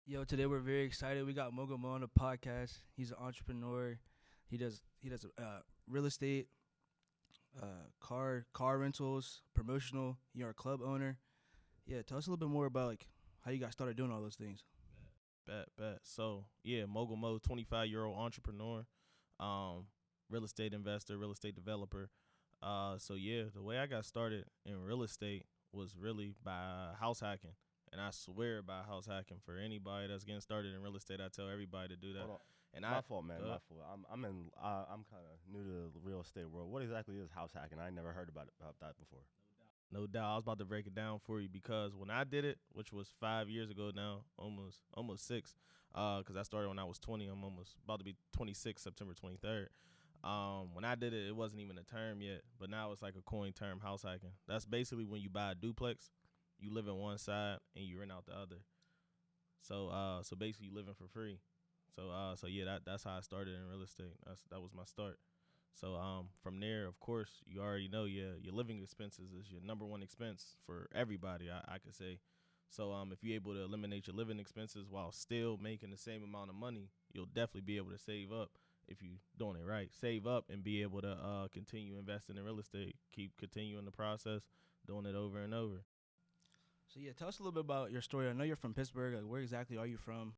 Yo, today we're very excited. We got Mogul Mo on the podcast. He's an entrepreneur. He does real estate, car rentals, promotional. You're a club owner. Yeah, tell us a little bit more about like how you got started doing all those things. Bet. So yeah, Mogul Mo, 25-year-old entrepreneur, um, real estate investor, real estate developer. So yeah, the way I got started in real estate was really by house hacking, and I swear by house hacking for anybody that's getting started in real estate. I tell everybody to do that. Hold on. And My I, fault, man. uh, My fault. I'm kind of new to the real estate world. What exactly is house hacking? I never heard about that before. No doubt. I was about to break it down for you because when I did it, which was 5 years ago now, almost six, because I started when I was 20. I'm almost about to be 26 September 23rd. When I did it, it wasn't even a term yet, but now it's like a coin term, house hacking. That's basically when you buy a duplex, you live in one side and you rent out the other. So basically, you living for free. So yeah, that's how I started in real estate. That was my start. So from there, of course, you already know, yeah, your living expenses is your number one expense for everybody. I could say. So if you're able to eliminate your living expenses while still making the same amount of money, you'll definitely be able to save up if you doing it right. Save up and be able to continue investing in real estate. Keep continuing the process, doing it over and over. So yeah, tell us a little bit about your story. I know you're from Pittsburgh. Like, where exactly are you from?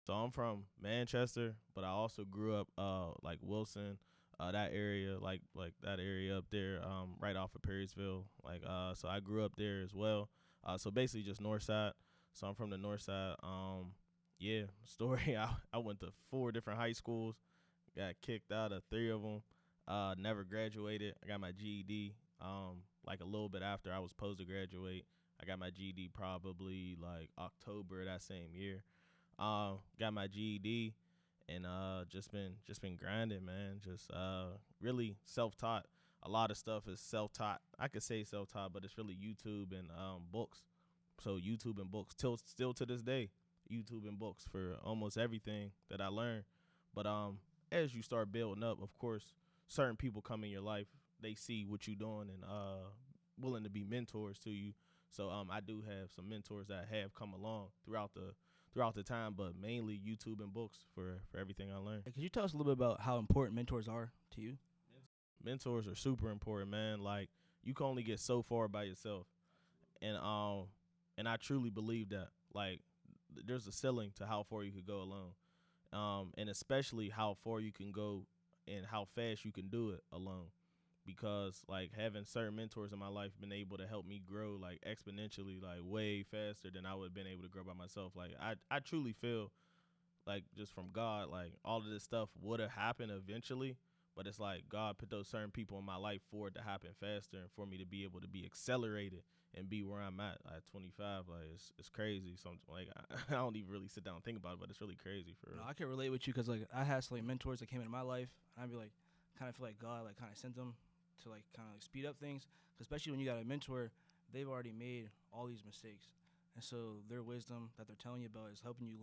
So I'm from Manchester, but I also grew up like Wilson, that area, like that area up there, right off of Perrysville. So I grew up there as well. So basically just north side. So I'm from the north side. Yeah, story. I went to four different high schools, got kicked out of three of them. Never graduated. I got my GED. Like a little bit after I was supposed to graduate, I got my GED probably like October of that same year. Got my GED and just been grinding, man. Just really self taught. A lot of stuff is self taught. I could say self taught, but it's really YouTube and books. So YouTube and books till still to this day, YouTube and books for almost everything that I learned. But as you start building up, of course, certain people come in your life. They see what you're doing and willing to be mentors to you. So I do have some mentors that have come along throughout the time, but mainly YouTube and books for everything I learned. Hey, could you tell us a little bit about how important mentors are to you? Mentors are super important, man. Like you can only get so far by yourself, and I truly believe that. Like there's a ceiling to how far you could go alone, and especially how far you can go and how fast you can do it alone. Because like having certain mentors in my life been able to help me grow like exponentially, like way faster than I would have been able to grow by myself. Like I truly feel like just from God, like all of this stuff would have happened eventually, but it's like God put those certain people in my life for it to happen faster and for me to be able to be accelerated and be where I'm at 25. Like it's crazy. So like I don't even really sit down and think about it, but it's really crazy for No, real. I can relate with you because like I had some like mentors that came into my life, and I'd be like, kind of feel like God like kind of sent them to like kind of like speed up things. 'Cause especially when you got a mentor, they've already made all these mistakes, and so their wisdom that they're telling you about is helping you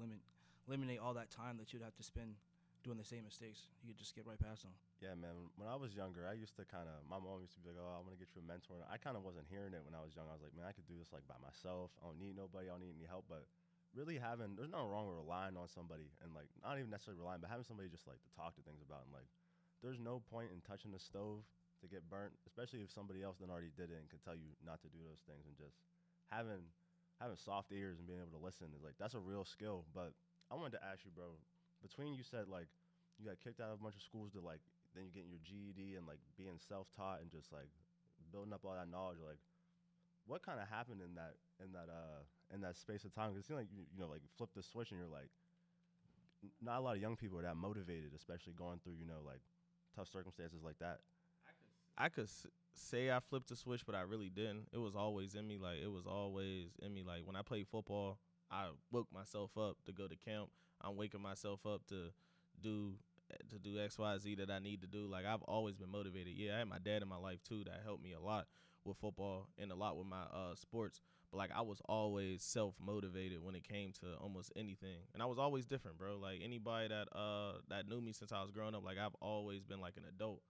eliminate all that time that you'd have to spend doing the same mistakes. You could just get right past them. Yeah, man. When I was younger, I used to my mom used to be like, "Oh, I'm gonna get you a mentor." And I kind of wasn't hearing it when I was young. I was like, "Man, I could do this like by myself. I don't need nobody. I don't need any help." But really there's nothing wrong with relying on somebody and like not even necessarily relying, but having somebody just like to talk to things about. And like, there's no point in touching the stove to get burnt, especially if somebody else then already did it and could tell you not to do those things. And just having having soft ears and being able to listen is like that's a real skill. But I wanted to ask you, bro, between you said like you got kicked out of a bunch of schools to like then you getting your GED and like being self-taught and just like building up all that knowledge, like what kind of happened in that space of time? Because it seemed like you know like flip the switch and you're like not a lot of young people are that motivated, especially going through like tough circumstances like that. I could say I flipped the switch, but I really didn't. It was always in me. Like it was always in me. Like when I played football, I woke myself up to go to camp. I'm waking myself up do do X Y Z that I need to do. Like I've always been motivated. Yeah, I had my dad in my life too that helped me a lot with football and a lot with my sports. But like I was always self motivated when it came to almost anything, and I was always different, bro. Like anybody that knew me since I was growing up, like I've always been like an adult,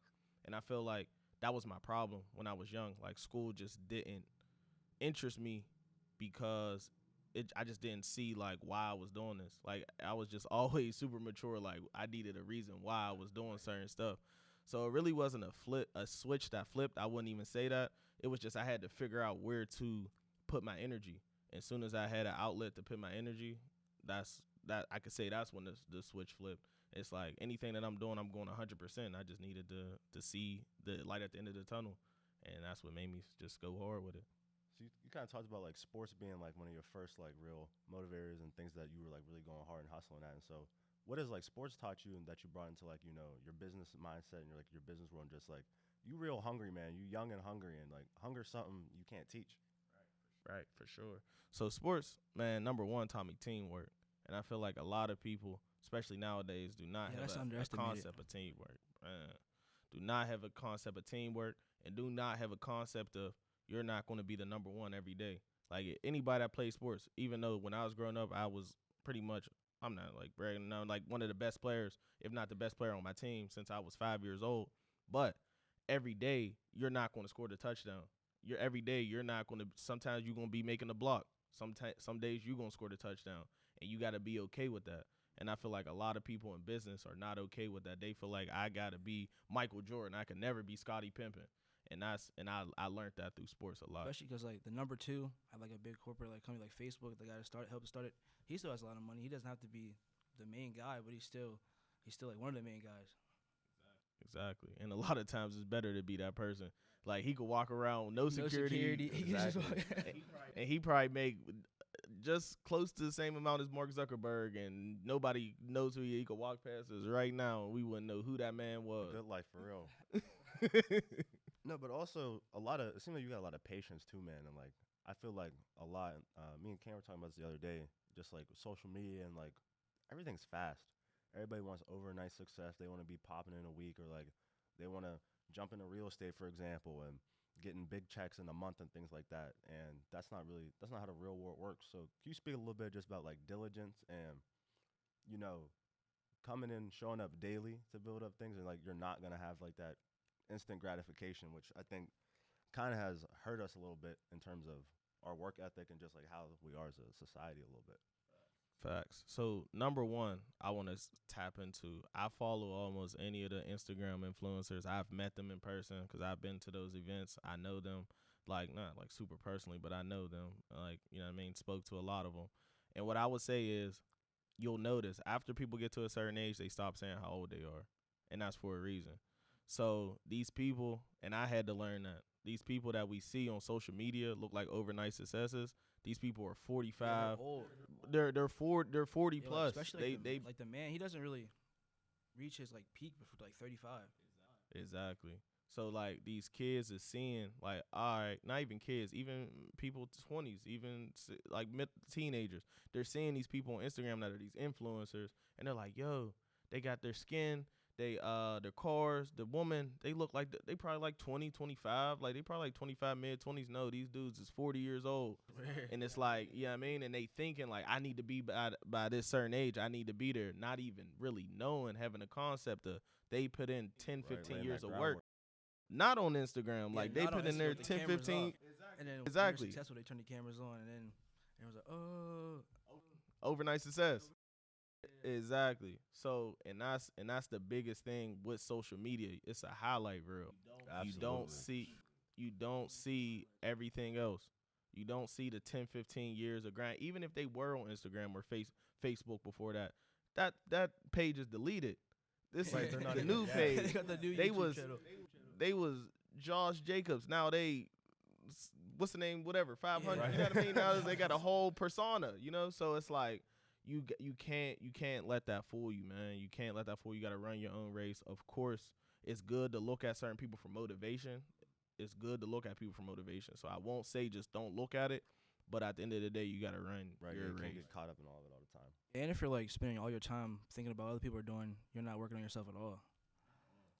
and I feel like that was my problem when I was young. Like school just didn't interest me because I just didn't see like why I was doing this. Like I was just always super mature. Like I needed a reason why I was doing certain stuff. So it really wasn't a switch that flipped. I wouldn't even say that. It was just I had to figure out where to put my energy. As soon as I had an outlet to put my energy, I could say that's when the switch flipped. It's like anything that I'm doing, I'm going 100%. I just needed to see the light at the end of the tunnel, and that's what made me just go hard with it. So you kind of talked about like sports being like one of your first like real motivators and things that you were like really going hard and hustling at. And so, what has like sports taught you and that you brought into like your business mindset and your business world? And just like you real hungry, man. You young and hungry, and like hunger something you can't teach. Right, for sure. So sports, man, number one taught me teamwork, and I feel like a lot of people, especially nowadays, do not Yeah, that's have a underestimated. concept of teamwork. Do not have a concept of teamwork, and do not have a concept of you're not going to be the number one every day. Like anybody that plays sports, even though when I was growing up, I was pretty much, I'm not like bragging, no, like one of the best players, if not the best player on my team since I was 5 years old. But every day, you're not going to score the touchdown. You're every day you're not going to. Sometimes you're going to be making the block. Some days you're going to score the touchdown, and you got to be okay with that. And I feel like a lot of people in business are not okay with that. They feel like I got to be Michael Jordan. I can never be Scottie Pippen. And I learned that through sports a lot. Especially because like the number two at like a big corporate like company like Facebook, the guy that helped start it, he still has a lot of money. He doesn't have to be the main guy, but he's still like one of the main guys. Exactly. And a lot of times it's better to be that person. Like he could walk around with no security. He can just walk. And he probably make just close to the same amount as Mark Zuckerberg, and nobody knows who he could walk past us right now, and we wouldn't know who that man was. Good life for real. No, but also it seems like you got a lot of patience too, man. And like, I feel like a lot, me and Cam were talking about this the other day, just like social media and like everything's fast. Everybody wants overnight success. They want to be popping in a week, or like they want to jump into real estate, for example, and getting big checks in a month and things like that. And that's not how the real world works. So can you speak a little bit just about like diligence and, you know, coming in, showing up daily to build up things, and like you're not going to have like that instant gratification, which I think kind of has hurt us a little bit in terms of our work ethic and just like how we are as a society a little bit. Facts. So number one, I want to tap into. I follow almost any of the Instagram influencers. I've met them in person because I've been to those events. I know them, like not like super personally, but I know them. Like you know what I mean. Spoke to a lot of them, and what I would say is, you'll notice after people get to a certain age, they stop saying how old they are, and that's for a reason. So these people, and I had to learn that these people that we see on social media look like overnight successes. These people are 45. Yeah, they're old. They're 40 Yeah, plus. especially like the man, he doesn't really reach his like peak before like 35. Exactly. So like these kids is seeing like, all right, not even kids, even people 20s, even like teenagers. They're seeing these people on Instagram that are these influencers, and they're like, yo, they got their skin, their cars, the woman, they look like they probably like 20, 25, like they probably like 25, mid 20s. No, these dudes is 40 years old. And it's like, you know what I mean? And they thinking like, I need to be by this certain age, I need to be there, not even really knowing, having a concept of they put in 10, 15 years of work. Not on Instagram. Like they put in there 10, 15. And then exactly. when they're successful, they turn the cameras on, and then everyone's like, oh. Overnight success. Exactly. So and that's the biggest thing with social media. It's a highlight reel. Absolutely. You don't see everything else. You don't see the 10, 15 years of grind. Even if they were on Instagram or Facebook before that, that page is deleted. This Right, is they're not the even- new yeah. page. They got the new They YouTube was channel. they was Josh Jacobs. Now what's the name? Whatever, 500. Yeah. You know what I mean? Now they got a whole persona. You know, so it's like you can't let that fool you, man. You can't let that fool you. You got to run your own race. Of course, it's good to look at certain people for motivation. It's good to look at people for motivation. So I won't say just don't look at it, but at the end of the day, you got to run Right, your you can't race. get caught up in all of it all the time. And if you're like spending all your time thinking about what other people are doing, you're not working on yourself at all.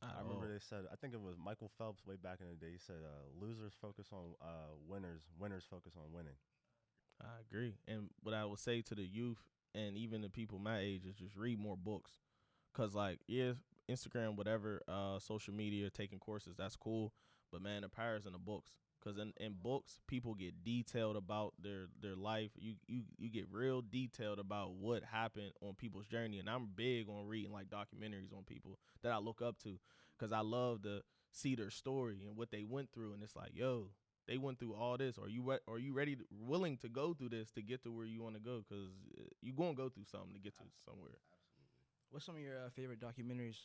I remember they said, I think it was Michael Phelps way back in the day. He said, "Losers focus on winners. Winners focus on winning." I agree. And what I would say to the youth and even the people my age is just read more books. Cause like, yeah, Instagram, whatever, social media, taking courses, that's cool. But man, the power's in the books. Because in books, people get detailed about their life. You get real detailed about what happened on people's journey. And I'm big on reading like documentaries on people that I look up to, because I love to see their story and what they went through. And it's like, yo, they went through all this. Are you ready, willing to go through this to get to where you want to go? Because you're going to go through something to get to somewhere. What's some of your favorite documentaries?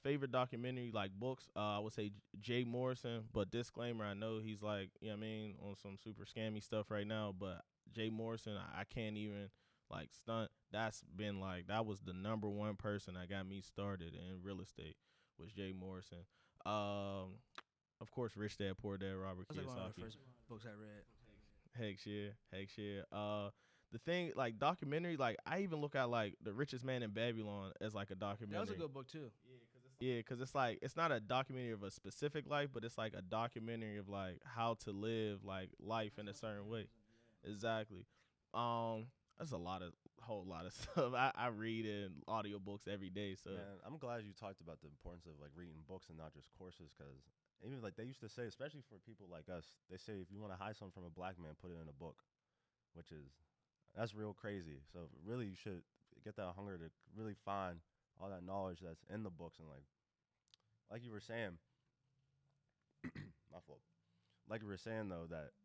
Favorite documentary, like books, I would say Jay Morrison, but disclaimer, I know he's like, you know what I mean, on some super scammy stuff right now, but Jay Morrison, I can't even like stunt. That's been like, that was the number one person that got me started in real estate, was Jay Morrison. Of course, Rich Dad Poor Dad, Robert That's like one of the Kiyosaki. first books I read. Heck yeah. The thing, like documentary, like I even look at like The Richest Man in Babylon as like a documentary. That was a good book too. Yeah, because it's like, it's not a documentary of a specific life, but it's like a documentary of like how to live like life in a certain way. Exactly. That's whole lot of stuff. I read in audiobooks every day. So Man, I'm glad you talked about the importance of like reading books and not just courses, because even like they used to say, especially for people like us, they say if you want to hide something from a black man, put it in a book, that's real crazy. So really, you should get that hunger to really find all that knowledge that's in the books. And like you were saying, my fault. Like you were saying though, that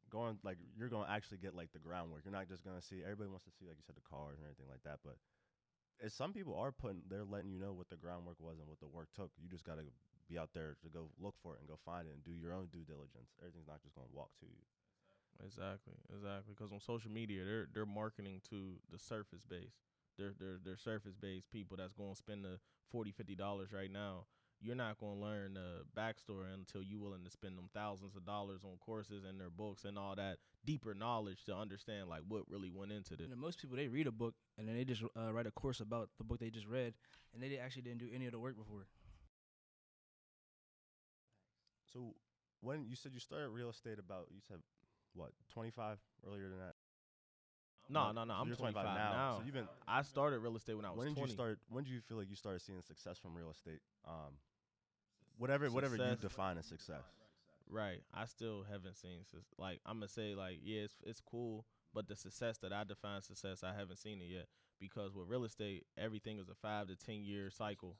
you're going to actually get like the groundwork. You're not just going to see, everybody wants to see, like you said, the cars and everything like that. But some people are they're letting you know what the groundwork was and what the work took. You just got to be out there to go look for it and go find it and do your own due diligence. Everything's not just going to walk to you. Exactly. Because on social media, they're marketing to the surface base. They're surface based people that's going to spend the $40-$50 right now. You're not going to learn the backstory until you're willing to spend them thousands of dollars on courses and their books and all that deeper knowledge to understand like what really went into this. And most people, they read a book and then they just write a course about the book they just read, and they actually didn't do any of the work before. So when you said you started real estate you said what, 25 earlier than that? No, So I'm you're 25 now. now. So I started real estate when I was 20. When did you feel like you started seeing success from real estate? Whatever you Success. define as success. Right. I still haven't seen like, I'm gonna say like, yeah, it's cool, but the success that I define success, I haven't seen it yet, because with real estate, everything is a 5 to 10 year cycle.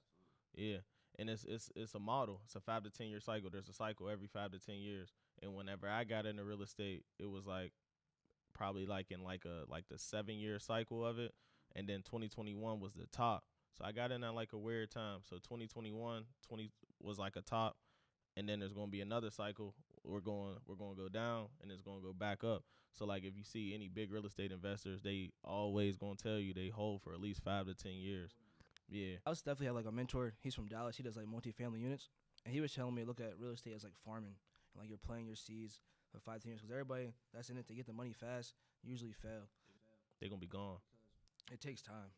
Yeah. And it's a model. It's a 5 to 10 year cycle. There's a cycle every 5 to 10 years. And whenever I got into real estate, it was like probably like in like the 7 year cycle of it, and then 2021 was the top. So I got in at like a weird time. So 2021 was like a top, and then there's gonna be another cycle. We're gonna go down, and it's gonna go back up. So like if you see any big real estate investors, they always gonna tell you they hold for at least 5 to 10 years. Yeah. I was definitely had like a mentor. He's from Dallas. He does like multifamily units, and he was telling me to look at real estate as like farming, and like you're planting your seeds for 5 to 10 years, because everybody that's in it to get the money fast usually fail. They're gonna be gone. It takes time.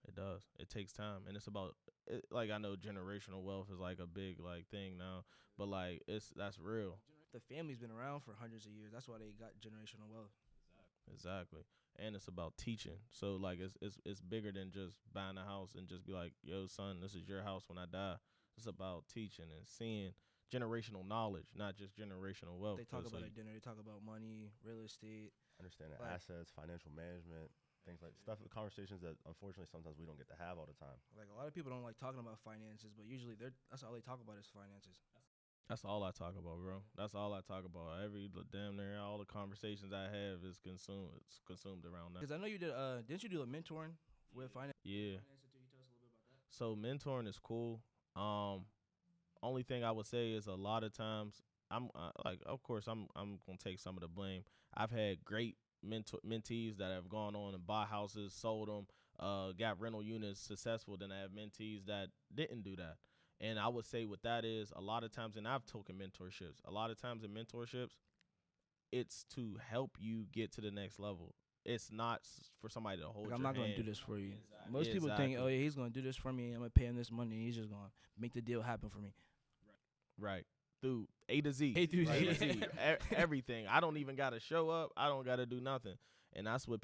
It does. It takes time, and it's about it, like, I know generational wealth is like a big like thing now, but like that's real. The family's been around for hundreds of years. That's why they got generational wealth. Exactly. And it's about teaching. So like it's bigger than just buying a house and just be like, yo son, this is your house when I die. It's about teaching and seeing generational knowledge, not just generational wealth. They talk about at dinner. They talk about money, real estate, Understanding like assets, financial management, things like stuff, conversations that unfortunately sometimes we don't get to have all the time. like a lot of people don't like talking about finances, but usually that's all they talk about is finances. That's all I talk about, bro. That's all I talk about. Damn near all the conversations I have is consumed. It's consumed around that. Because I know you did. Didn't you do a mentoring with finance? Yeah. Can you tell us a little bit about that? So mentoring is cool. Only thing I would say is a lot of times I'm like, of course I'm gonna take some of the blame. I've had great mentees that have gone on and bought houses, sold them, got rental units successful. Then I have mentees that didn't do that. And I would say what that is, a lot of times, and I've taken mentorships, a lot of times in mentorships, it's to help you get to the next level. It's not for somebody to hold Like, I'm your not going hand. to do this for you. Exactly. Most Yeah, people think, exactly. oh, yeah, he's going to do this for me. I'm going to pay him this money. And he's just going to make the deal happen for me. Right. Through A to Z. A through Right, Z. everything. I don't even got to show up. I don't got to do nothing. And that's what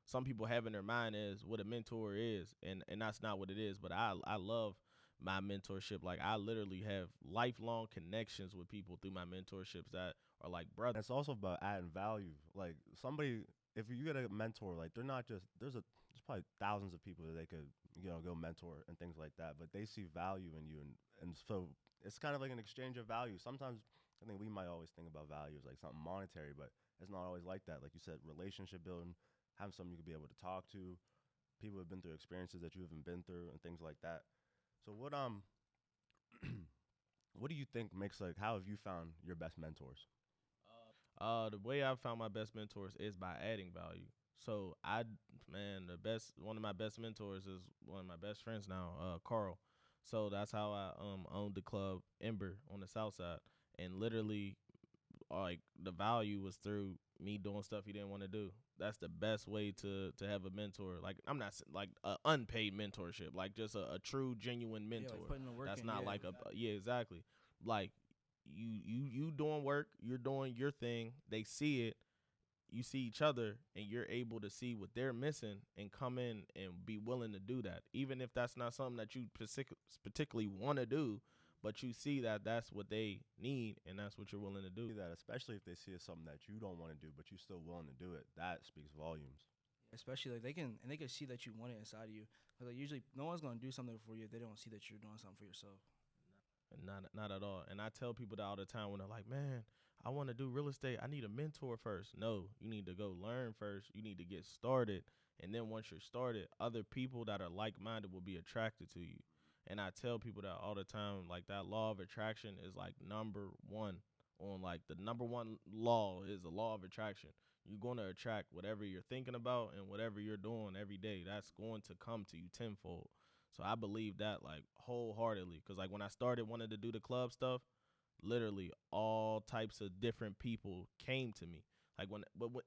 some people have in their mind is what a mentor is. And that's not what it is. But I love my mentorship. Like I literally have lifelong connections with people through my mentorships that are like brothers. It's also about adding value. Like somebody, if you get a mentor, like they're not just there's probably thousands of people that they could go mentor and things like that, but they see value in you, and so it's kind of like an exchange of value. Sometimes I think we might always think about value as like something monetary, but it's not always like that. Like you said, relationship building, having someone you could be able to talk to, people who have been through experiences that you haven't been through, and things like that. So what do you think makes like how have you found your best mentors? The way I've found my best mentors is by adding value. So one of my best mentors is one of my best friends now, Carl. So that's how I owned the club Ember on the south side. And literally like the value was through me doing stuff he didn't want to do. That's the best way to have a mentor. Like I'm not like a unpaid mentorship, like just a true genuine mentor. Like putting the work That's in, not like yeah, exactly. Like you doing work, you're doing your thing. They see it, you see each other, and you're able to see what they're missing and come in and be willing to do that, even if that's not something that you particularly want to do, but you see that that's what they need and that's what you're willing to do. That especially if they see it's something that you don't want to do, but you're still willing to do it, that speaks volumes. Especially like they can see that you want it inside of you. Like usually, no one's gonna do something for you if they don't see that you're doing something for yourself. Not at all. And I tell people that all the time when they're like, man, I want to do real estate. I need a mentor first. No, you need to go learn first. You need to get started. And then once you're started, other people that are like-minded will be attracted to you. And I tell people that all the time, like that law of attraction is like number one on like the number one law is the law of attraction. You're going to attract whatever you're thinking about and whatever you're doing every day. That's going to come to you tenfold. So I believe that like wholeheartedly, because like when I started wanting to do the club stuff, literally all types of different people came to me. Like when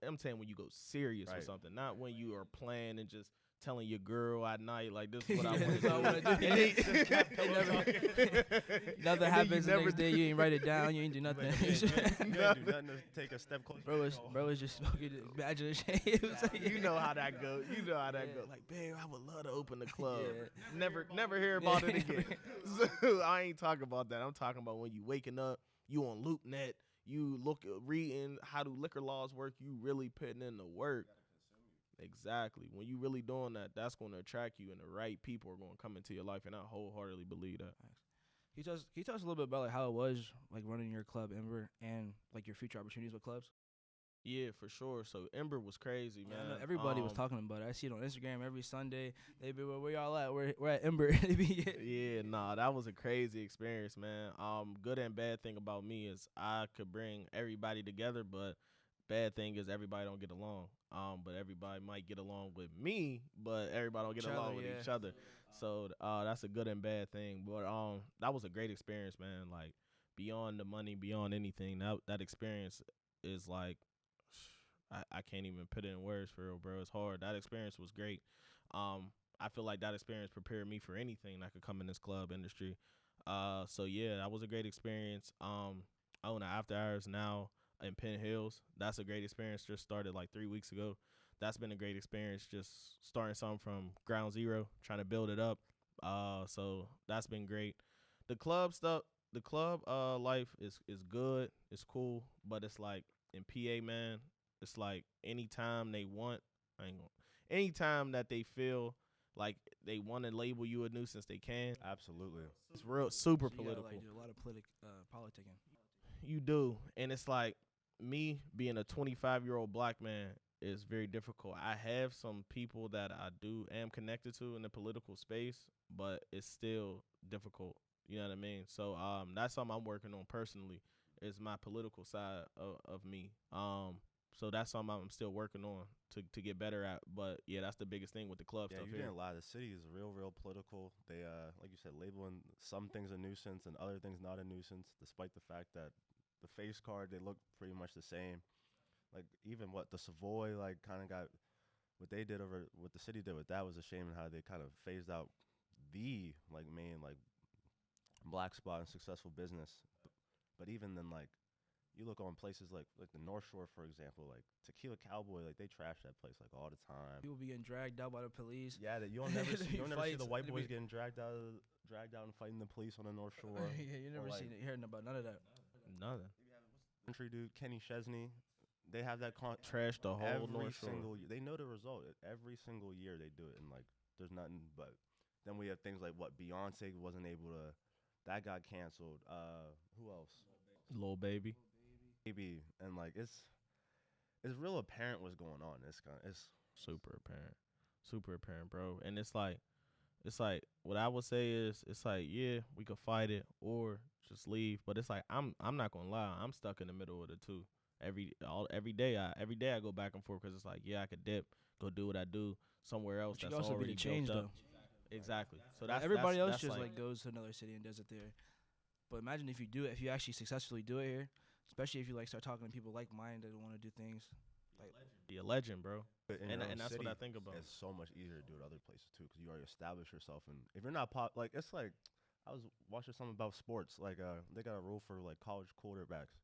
I'm saying when you go serious with something, not when you are playing and just telling your girl at night like this is what I want to do. Nothing happens the next day. You ain't write it down. You ain't do nothing. You ain't do nothing to take a step closer. Bro was just smoking badge of shame. You know how that goes. You know how that goes. Like, babe, I would love to open the club. Yeah. Never hear about it again. So I ain't talking about that. I'm talking about when you waking up, you on LoopNet, you reading how do liquor laws work. You really putting in the work. Exactly. When you really doing that, that's going to attract you, and the right people are going to come into your life, and I wholeheartedly believe that. Can you tell us a little bit about like how it was like running your club Ember and like your future opportunities with clubs? Yeah, for sure. So Ember was crazy, man. I know everybody was talking about it. I see it on Instagram every Sunday. They be where y'all at? We're at Ember. Yeah, nah, that was a crazy experience, man. Good and bad thing about me is I could bring everybody together, but bad thing is everybody don't get along. But everybody might get along with me, but everybody don't get along with each other. So that's a good and bad thing. But that was a great experience, man. Like beyond the money, beyond anything, that experience is like I can't even put it in words for real, bro. It's hard. That experience was great. I feel like that experience prepared me for anything that could come in this club industry. So yeah, that was a great experience. I own an after hours now in Penn Hills. That's a great experience. Just started like 3 weeks ago. That's been a great experience. Just starting something from ground zero, trying to build it up. So that's been great. The club stuff, the club life is good. It's cool, but it's like in PA, man. It's like anytime they want, anytime that they feel like they want to label you a nuisance, they can. Absolutely. It's real super So political. do a lot of politicking. You do, and it's like me being a 25-year-old black man is very difficult. I have some people that I am connected to in the political space, but it's still difficult. You know what I mean? So that's something I'm working on personally. Is my political side of me. So that's something I'm still working on to get better at. But yeah, that's the biggest thing with the club stuff you're here. getting a lot. The city is real political. They like you said, labeling some things a nuisance and other things not a nuisance, despite the fact that the face card they look pretty much the same. Like even what the Savoy like kind of got what they did over what the city did with that was a shame in how they kind of phased out the like main like black spot in successful business. But even then, like you look on places like the North Shore, for example, like Tequila Cowboy, like they trash that place like all the time. People be getting dragged out by the police. Yeah, that you'll never see the white boys getting dragged out of dragged out and fighting the police on the North Shore. Yeah, you never like, seen it, hearing about none of that. Nothing. Country dude Kenny Chesney, they have that Trash the whole every North Shore. single year. They know the result. Every single year they do it, and like there's nothing but. Then we have things like what Beyonce wasn't able to. That got canceled. Who else? Little baby. Maybe, and like it's real apparent what's going on. It's Super apparent, bro. And it's like what I would say is it's like, yeah, we could fight it or just leave, but it's like I'm not gonna lie, I'm stuck in the middle of the two. Every day I go back and forth because it's like, yeah, I could dip, go do what I do somewhere else. But you That's can also be already the change built though. up. Exactly. So Everybody else that's just like goes to another city and does it there. But imagine if you do it, if you actually successfully do it here, especially if you like start talking to people like minded that want to do things. Like, be a legend, bro. in And your own that's what city, I think about. It's so much easier to do it other places too, because you already established yourself. And if you're not it's like I was watching something about sports. Like they got a rule for like college quarterbacks.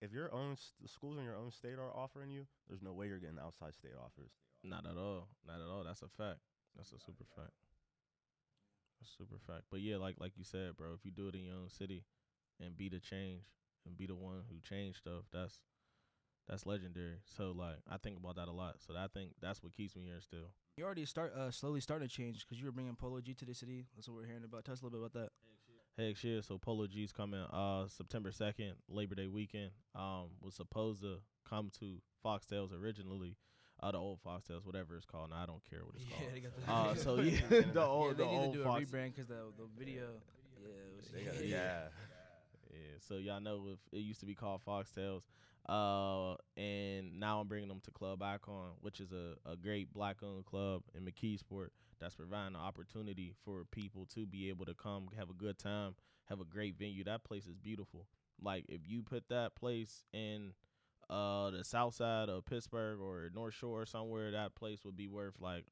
If your own the schools in your own state are offering you, there's no way you're getting outside state offers. Not at all. Not at all. That's a fact. That's a super fact. That's a super fact. But yeah, like you said, bro, if you do it in your own city and be the change and be the one who changed stuff, that's legendary. So like I think about that a lot. So I think that's what keeps me here still. you already slowly starting to change because you were bringing Polo G to the city. That's what we're hearing about. Tell us a little bit about that. Heck shit. So Polo G's coming September 2nd, Labor Day weekend. Was supposed to come to Foxtails originally. The old Foxtails, whatever it's called. Now I don't care what it's Yeah, called. they got the So yeah, the old they the need to old do a Fox. rebrand because the video. Yeah, it was, They got, yeah. Yeah, so y'all know it used to be called Foxtails, and now I'm bringing them to Club Icon, which is a great black-owned club in McKeesport that's providing an opportunity for people to be able to come have a good time, have a great venue. That place is beautiful. Like if you put that place in the south side of Pittsburgh or North Shore or somewhere, that place would be worth like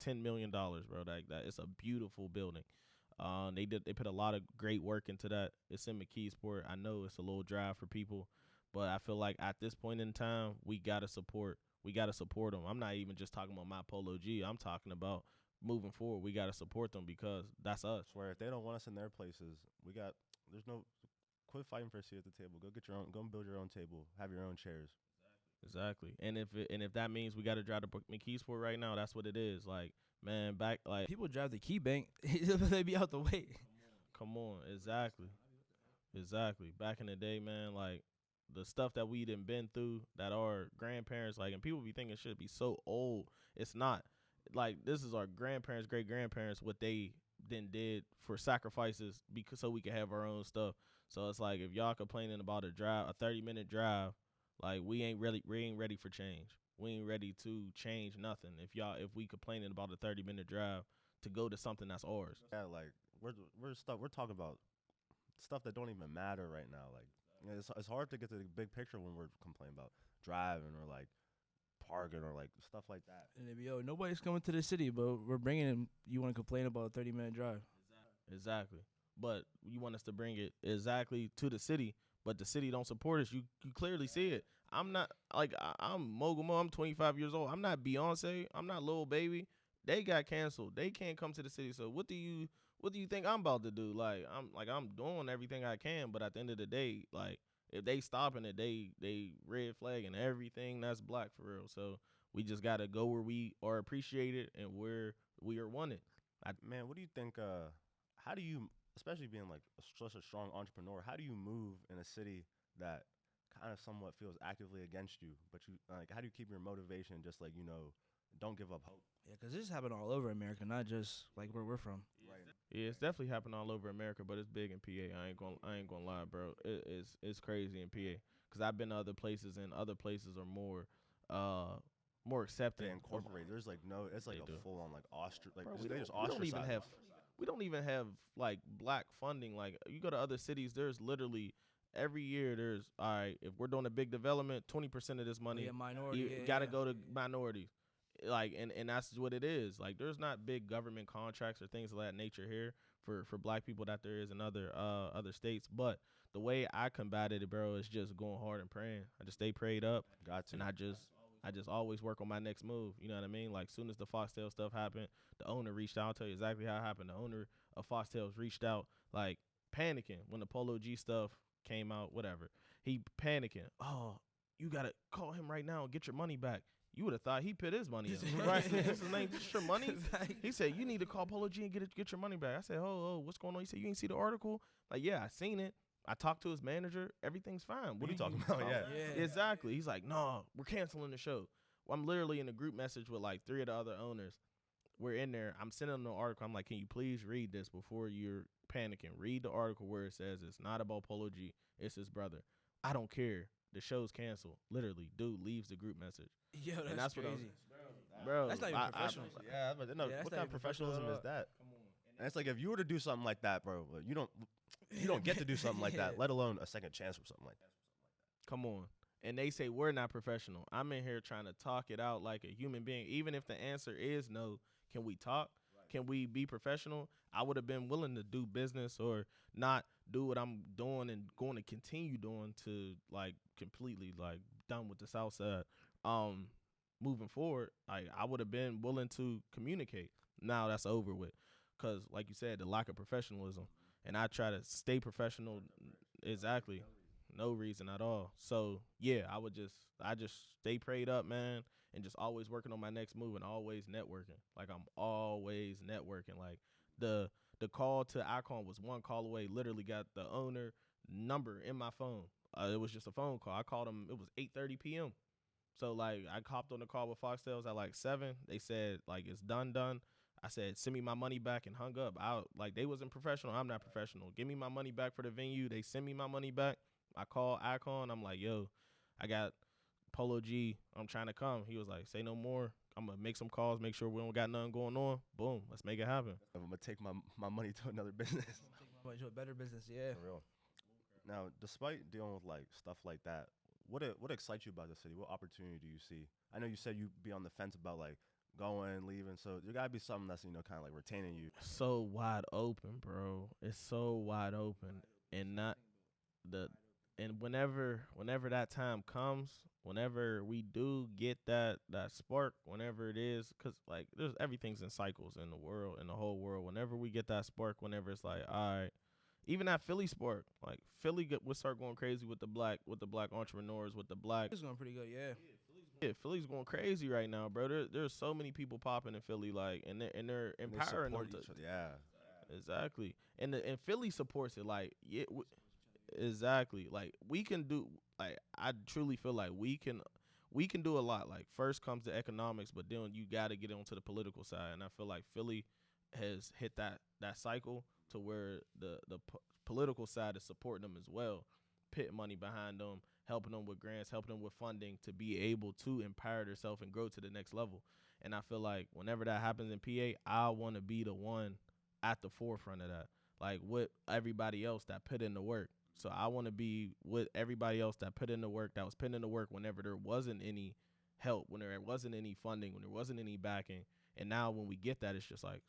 $10 million, bro. That it's a beautiful building. They put a lot of great work into that. It's in McKeesport. I know it's a little drive for people, but I feel like at this point in time, we gotta support them. I'm not even just talking about my Polo G. I'm talking about moving forward. We gotta support them because that's us. Where if they don't want us in their places, there's no. Quit fighting for a seat at the table. Go get your own. Go and build your own table. Have your own chairs. Exactly. And if that means we got to drive to McKeesport right now, that's what it is. Like, man, back like people drive the Key Bank. They be out the way. come on, exactly. Back in the day, man, like the stuff that we done been through that our grandparents like, and people be thinking should be so old. It's not. Like this is our grandparents, great grandparents, what they then did for sacrifices because so we could have our own stuff. So it's like if y'all complaining about a 30-minute drive, like we ain't ready for change. We ain't ready to change nothing. If we complaining about a 30-minute drive to go to something that's ours. Yeah, like we're talking about stuff that don't even matter right now. Like it's hard to get to the big picture when we're complaining about driving or like parking or like stuff like that. And they be, yo, nobody's coming to the city, but we're bringing him. You want to complain about a 30-minute drive? Exactly. But you want us to bring it exactly to the city, but the city don't support us. You clearly see it. I'm not like I'm Mogul Mo. I'm 25 years old. I'm not Beyonce. I'm not Lil Baby. They got canceled. They can't come to the city. So what do you think I'm about to do? I'm doing everything I can, but at the end of the day, like if they stopping it, they red flagging everything that's black for real. So we just gotta go where we are appreciated and where we are wanted. Man, what do you think? How do you, especially being like such a strong entrepreneur, how do you move in a city that kind of somewhat feels actively against you? But you like, how do you keep your motivation? Just like don't give up hope. Yeah, because this happened all over America, not just like where we're from. Right. Yeah, it's definitely happening all over America, but it's big in PA. I ain't gonna lie, bro. It's crazy in PA because I've been to other places and other places are more accepting. They incorporate. There's like no. It's like a full on like like Bro, they just ostracize. We don't even have like black funding. Like you go to other cities, there's literally every year there's all right. If we're doing a big development, 20% of this money gotta go to minorities. Like and that's what it is. Like there's not big government contracts or things of that nature here for black people that there is in other states. But the way I combated it, bro, is just going hard and praying. I just stay prayed up. Got to. And I just I just always work on my next move. You know what I mean? Like, soon as the Foxtail stuff happened, the owner reached out. I'll tell you exactly how it happened. The owner of Foxtails reached out, like, panicking when the Polo G stuff came out, whatever. He panicking. Oh, you got to call him right now and get your money back. You would have thought he put his money up. Right? This is name, just your money? He said, you need to call Polo G and get your money back. I said, oh, what's going on? He said, you ain't see the article? Like, yeah, I seen it. I talked to his manager. Everything's fine. What are you talking about? Yeah. Exactly. He's like, no, we're canceling the show. Well, I'm literally in a group message with like 3 of the other owners. We're in there. I'm sending them the article. I'm like, can you please read this before you're panicking? Read the article where it says it's not about Polo G. It's his brother. I don't care. The show's canceled. Literally, dude leaves the group message. Yo, that's crazy. Bro, that's not even professional. But no, what kind of professionalism is that? And it's like, if you were to do something like that, bro, you don't get to do something like that, let alone a second chance or something like that. Come on. And they say we're not professional. I'm in here trying to talk it out like a human being. Even if the answer is no, can we talk? Right. Can we be professional? I would have been willing to do business or not do what I'm doing and going to continue doing to like completely like done with the South Side. Moving forward, I would have been willing to communicate. Now that's over with. Because like you said, the lack of professionalism. And I try to stay professional. Exactly. No reason at all. So yeah, I just stay prayed up, man, and just always working on my next move and always networking. Like I'm always networking. Like the call to Icon was one call away. Literally got the owner number in my phone. It was just a phone call. I called him. It was 8:30 p.m. So like I hopped on the call with Foxtails at like 7. They said like it's done. I said, send me my money back, and hung up. Like they wasn't professional. I'm not professional. Give me my money back for the venue. They send me my money back. I call Icon. I'm like, yo, I got Polo G. I'm trying to come. He was like, say no more. I'm going to make some calls, make sure we don't got nothing going on. Boom. Let's make it happen. I'm going to take my money to another business. To a better business, yeah. For real. Now, despite dealing with like stuff like that, what excites you about the city? What opportunity do you see? I know you said you'd be on the fence about like going, leaving, so there gotta be something that's kind of like retaining you. So wide open, bro. It's so wide open, and not and whenever that time comes, whenever we do get that spark, whenever it is, because like there's everything's in cycles in the world, in the whole world. Whenever we get that spark, whenever it's like, all right, even that Philly spark, like Philly would start going crazy with the black entrepreneurs, with the black. It's going pretty good, yeah. Yeah, Philly's going crazy right now, bro. There's so many people popping in Philly, like, and they're empowering them. Yeah, exactly. And Philly supports it, like, yeah, exactly. Like we can do, like, I truly feel like we can do a lot. Like first comes the economics, but then you got to get onto the political side, and I feel like Philly has hit that cycle to where the political side is supporting them as well, putting money behind them, helping them with grants, helping them with funding to be able to empower themselves and grow to the next level. And I feel like whenever that happens in PA, I want to be the one at the forefront of that, like with everybody else that put in the work. So I want to be with everybody else that put in the work, that was putting in the work whenever there wasn't any help, when there wasn't any funding, when there wasn't any backing. And now when we get that, it's just like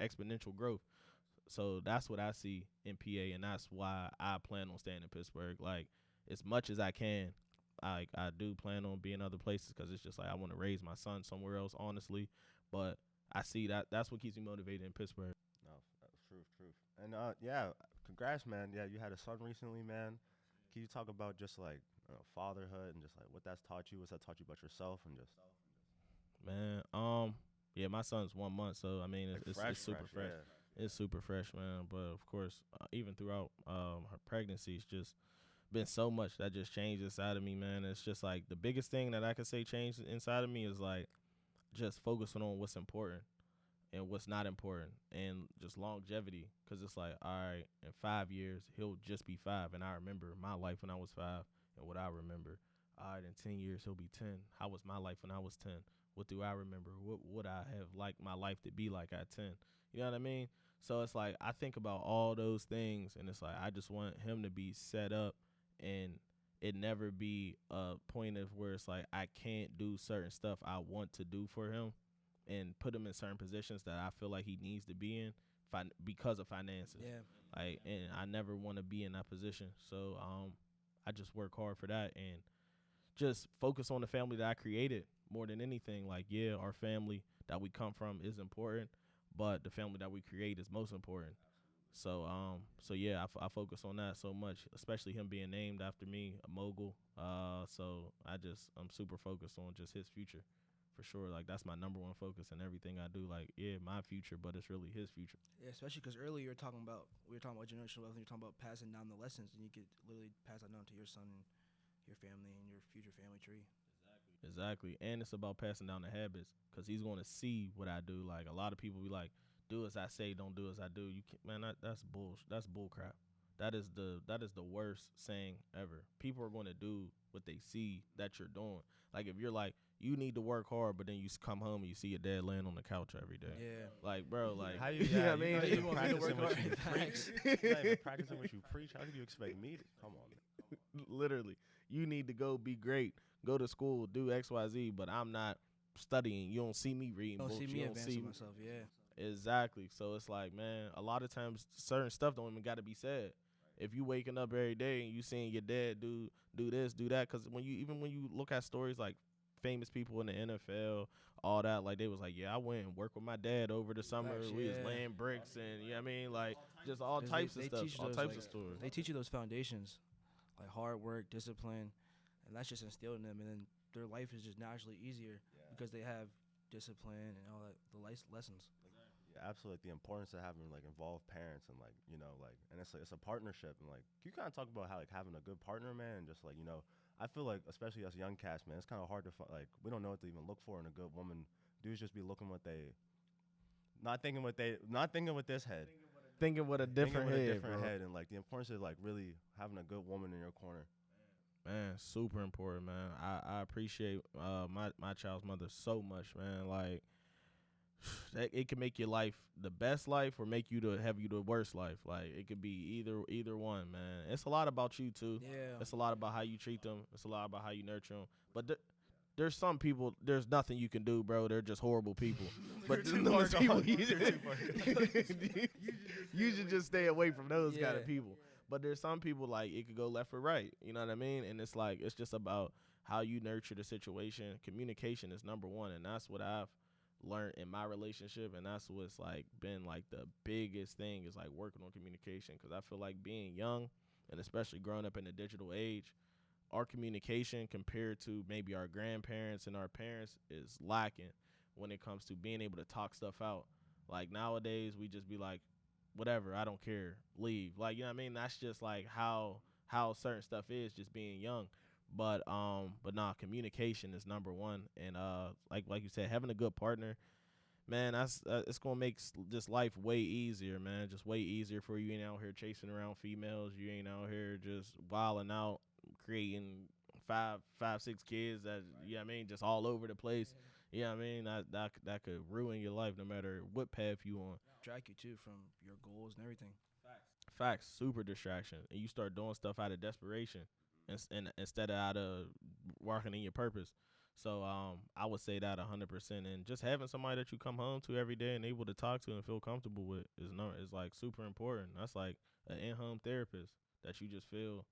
exponential growth. So that's what I see in PA, and that's why I plan on staying in Pittsburgh. Like, as much as I can, I do plan on being other places, because it's just like I want to raise my son somewhere else, honestly. But I see that's what keeps me motivated in Pittsburgh. No, truth. And yeah, congrats, man. Yeah, you had a son recently, man. Can you talk about just like fatherhood and just like what that's taught you? What's that taught you about yourself and just? Man, yeah, my son's 1 month, so I mean it's super fresh. Yeah. It's super fresh, man. But of course, even throughout her pregnancy, it's just been so much that just changed inside of me, man. It's just like the biggest thing that I could say changed inside of me is like just focusing on what's important and what's not important, and just longevity. Because it's like, all right, in 5 years, he'll just be 5. And I remember my life when I was 5 and what I remember. All right, in 10 years, he'll be 10. How was my life when I was 10? What do I remember? What would I have liked my life to be like at 10? You know what I mean? So it's like I think about all those things, and it's like I just want him to be set up, and it never be a point of where it's like I can't do certain stuff I want to do for him and put him in certain positions that I feel like he needs to be in because of finances. Yeah. Like, and I never want to be in that position. So I just work hard for that and just focus on the family that I created. more than anything, like, yeah, our family that we come from is important, but the family that we create is most important. So yeah, I focus on that so much, especially him being named after me, a mogul. So I'm super focused on just his future, for sure. Like that's my number one focus in everything I do. Like yeah, my future, but it's really his future. Yeah, especially because earlier we were talking about generational wealth, and you're talking about passing down the lessons, and you could literally pass that down to your son and your family and your future family tree. Exactly, and it's about passing down the habits because he's going to see what I do. Like a lot of people be like, "Do as I say, don't do as I do." You can't, man. That's bull. That's bull crap. That is the worst saying ever. People are going to do what they see that you're doing. Like if you're like, you need to work hard, but then you come home and you see your dad laying on the couch every day. Yeah. Like, bro, like, How you you, know yeah, what I mean? you're not You even want me to practicing work what you hard? preach. You're not even practicing what you preach. How could you expect me to? Come on, man. Literally, you need to go be great, go to school, do X, Y, Z. But I'm not studying. You don't see me reading Don't books. see me You don't see advancing myself. Yeah. exactly. So it's like, man, a lot of times certain stuff don't even got to be said. If you waking up every day and you seeing your dad do this, do that, because when you look at stories like famous people in the NFL, all that, like they was like, yeah, I went and worked with my dad over the summer. Facts, We was yeah. laying bricks and you know what I mean, like just all 'Cause types of they stuff, teach all those, types like, of stories. They teach you those foundations, like hard work, discipline, and that's just instilled in them. And then their life is just naturally easier because they have discipline and all that, the lessons. Yeah, absolutely. Like, the importance of having like involved parents and like like, and it's a partnership and like you kind of talk about how like having a good partner, man, and just like I feel like especially us young cats, man, it's kind of hard to like we don't know what to even look for in a good woman. Dudes just be looking what they not thinking with this head. Thinking with a different Thinking with head, a different bro. head, and like the importance of like really having a good woman in your corner. Man, super important, man. I appreciate my child's mother so much, man. Like it can make your life the best life or make you the worst life. Like it could be either one, man. It's a lot about you too. Yeah. It's a lot about how you treat them. It's a lot about how you nurture them. But there's some people. There's nothing you can do, bro. They're just horrible people. But those people, you should just stay away from those kind of Yeah. people. But there's some people like it could go left or right. You know what I mean? And it's like it's just about how you nurture the situation. Communication is number one, and that's what I've learned in my relationship, and that's what's like been like the biggest thing is like working on communication. Because I feel like being young and especially growing up in the digital age, our communication compared to maybe our grandparents and our parents is lacking when it comes to being able to talk stuff out. Like nowadays, we just be like, whatever, I don't care, leave. Like, you know what I mean? That's just like how certain stuff is just being young. But nah, communication is number one. And like you said, having a good partner, man, that's it's gonna make just life way easier, man. Just way easier for you. You ain't out here chasing around females. You ain't out here just wilding out, creating five, 6 kids that you know what I mean, just all over the place. You know what I mean? That could ruin your life no matter what path you on. Distract you too from your goals and everything. Facts, super distraction, and you start doing stuff out of desperation, and instead of out of working in your purpose. So I would say that 100%, and just having somebody that you come home to every day and able to talk to and feel comfortable with is like super important. That's like an in-home therapist that you just feel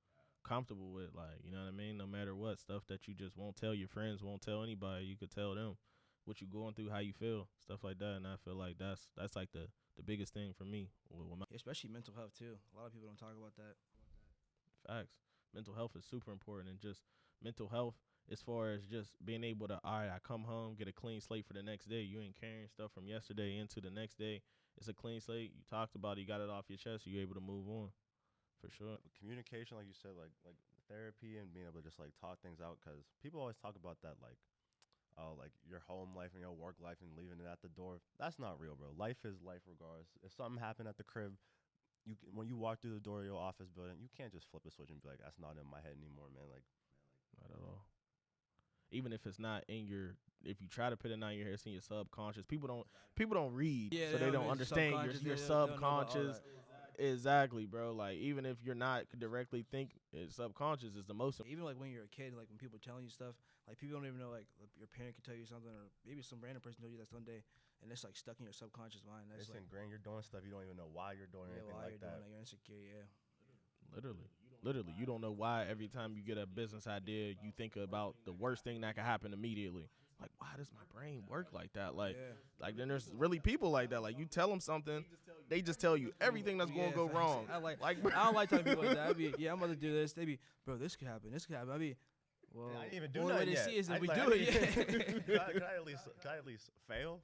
comfortable with, like you know what I mean. No matter what stuff that you just won't tell your friends, won't tell anybody, you could tell them what you going through, how you feel, stuff like that. And I feel like that's like the biggest thing for me with my Especially mental health too. A lot of people don't talk about that. facts. Mental health is super important, and just mental health as far as just being able to, all right, I come home, get a clean slate for the next day. You ain't carrying stuff from yesterday into the next day. It's a clean slate. You talked about it, you got it off your chest, you're able to move on. For sure. Communication, like you said, like therapy and being able to just like talk things out, because people always talk about that like your home life and your work life and leaving it at the door. That's not real, bro. Life is life regardless. If something happened at the crib, when you walk through the door of your office building, you can't just flip a switch and be like, that's not in my head anymore, man. Like, Not at all. Even if it's not in your, if you try to put it on your head, it's in your subconscious. People don't read, Yeah, so they don't it's understand your subconscious. They don't know about all subconscious. that. Exactly, bro. Like even if you're not directly thinking, subconscious is the most. Even like when you're a kid, like when people are telling you stuff, like people don't even know, like your parent could tell you something, or maybe some random person told you that Sunday, and it's like stuck in your subconscious mind. That's it's like, ingrained. You're doing stuff you don't even know why you're doing yeah, anything why like you're that. doing that, you're insecure, yeah. Literally, you don't know why every time you get a business idea, you think about the worst thing that could happen immediately. like, why does my brain work like that? Like, Yeah. like then there's really people like that. Like you tell them something, they just tell you everything that's going to go facts. wrong. I don't like telling people like that. I'd be, I'm about to do this. They be, bro, this could happen. This could happen. I'd be, well, I didn't even do only way nothing they yet. see is if we like, do I it. didn't even- Yeah. Can I at least fail?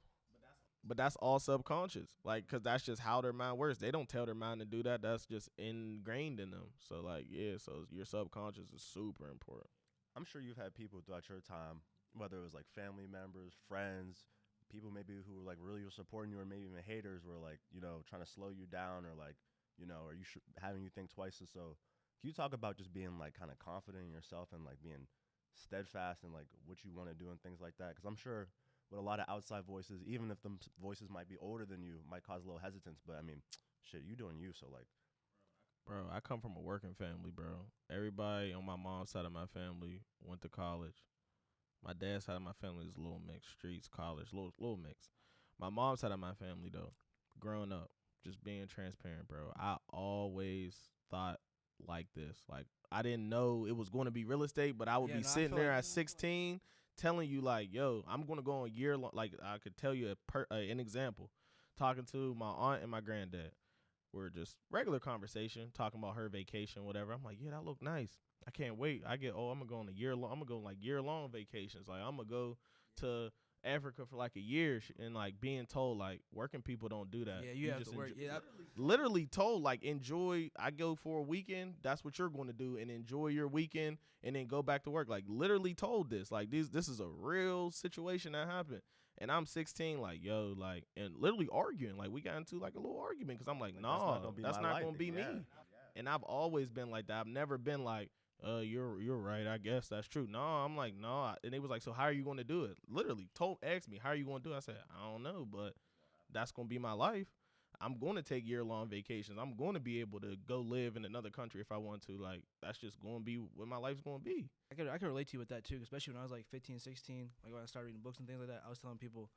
But that's all subconscious, like, cause that's just how their mind works. They don't tell their mind to do that. That's just ingrained in them. So like, yeah. So your subconscious is super important. I'm sure you've had people throughout your time, whether it was like family members, friends, people maybe who were like really supporting you, or maybe even haters were like, you know, trying to slow you down, or like, you know, or having you think twice or so. Can you talk about just being like kind of confident in yourself and like being steadfast in like what you want to do and things like that? Because I'm sure with a lot of outside voices, even if them voices might be older than you, might cause a little hesitance. But I mean, shit, you doing you, so like. Bro, I come from a working family, bro. Everybody on my mom's side of my family went to college. My dad's side of my family is a little mix, streets, college, little mix. My mom's side of my family, though, growing up, just being transparent, bro, I always thought like this. Like, I didn't know it was going to be real estate, but I would be sitting there at 16 telling you, like, yo, I'm going to go on year long. Like, I could tell you an example. Talking to my aunt and my granddad. We're just regular conversation, talking about her vacation, whatever. I'm like, yeah, that look nice. I can't wait. I'm gonna go on a year long. I'm gonna go on like year long vacations. Like I'm gonna go to Africa for like a year, and like being told like working people don't do that. Yeah, you have to work. Yeah, literally told like enjoy. I go for a weekend. That's what you're going to do, and enjoy your weekend, and then go back to work. Like literally told this. Like this is a real situation that happened. And I'm 16, like, yo, like, and literally arguing. Like, we got into, like, a little argument because I'm like, nah, that's not going to be me. And I've always been like that. I've never been like, you're right. I guess that's true. No, I'm like, no. And they was like, so how are you going to do it? Literally asked me, how are you going to do it? I said, I don't know, but that's going to be my life. I'm going to take year-long vacations. I'm going to be able to go live in another country if I want to. Like, that's just going to be what my life's going to be. I could relate to you with that, too, especially when I was, like, 15, 16. Like, when I started reading books and things like that, I was telling people,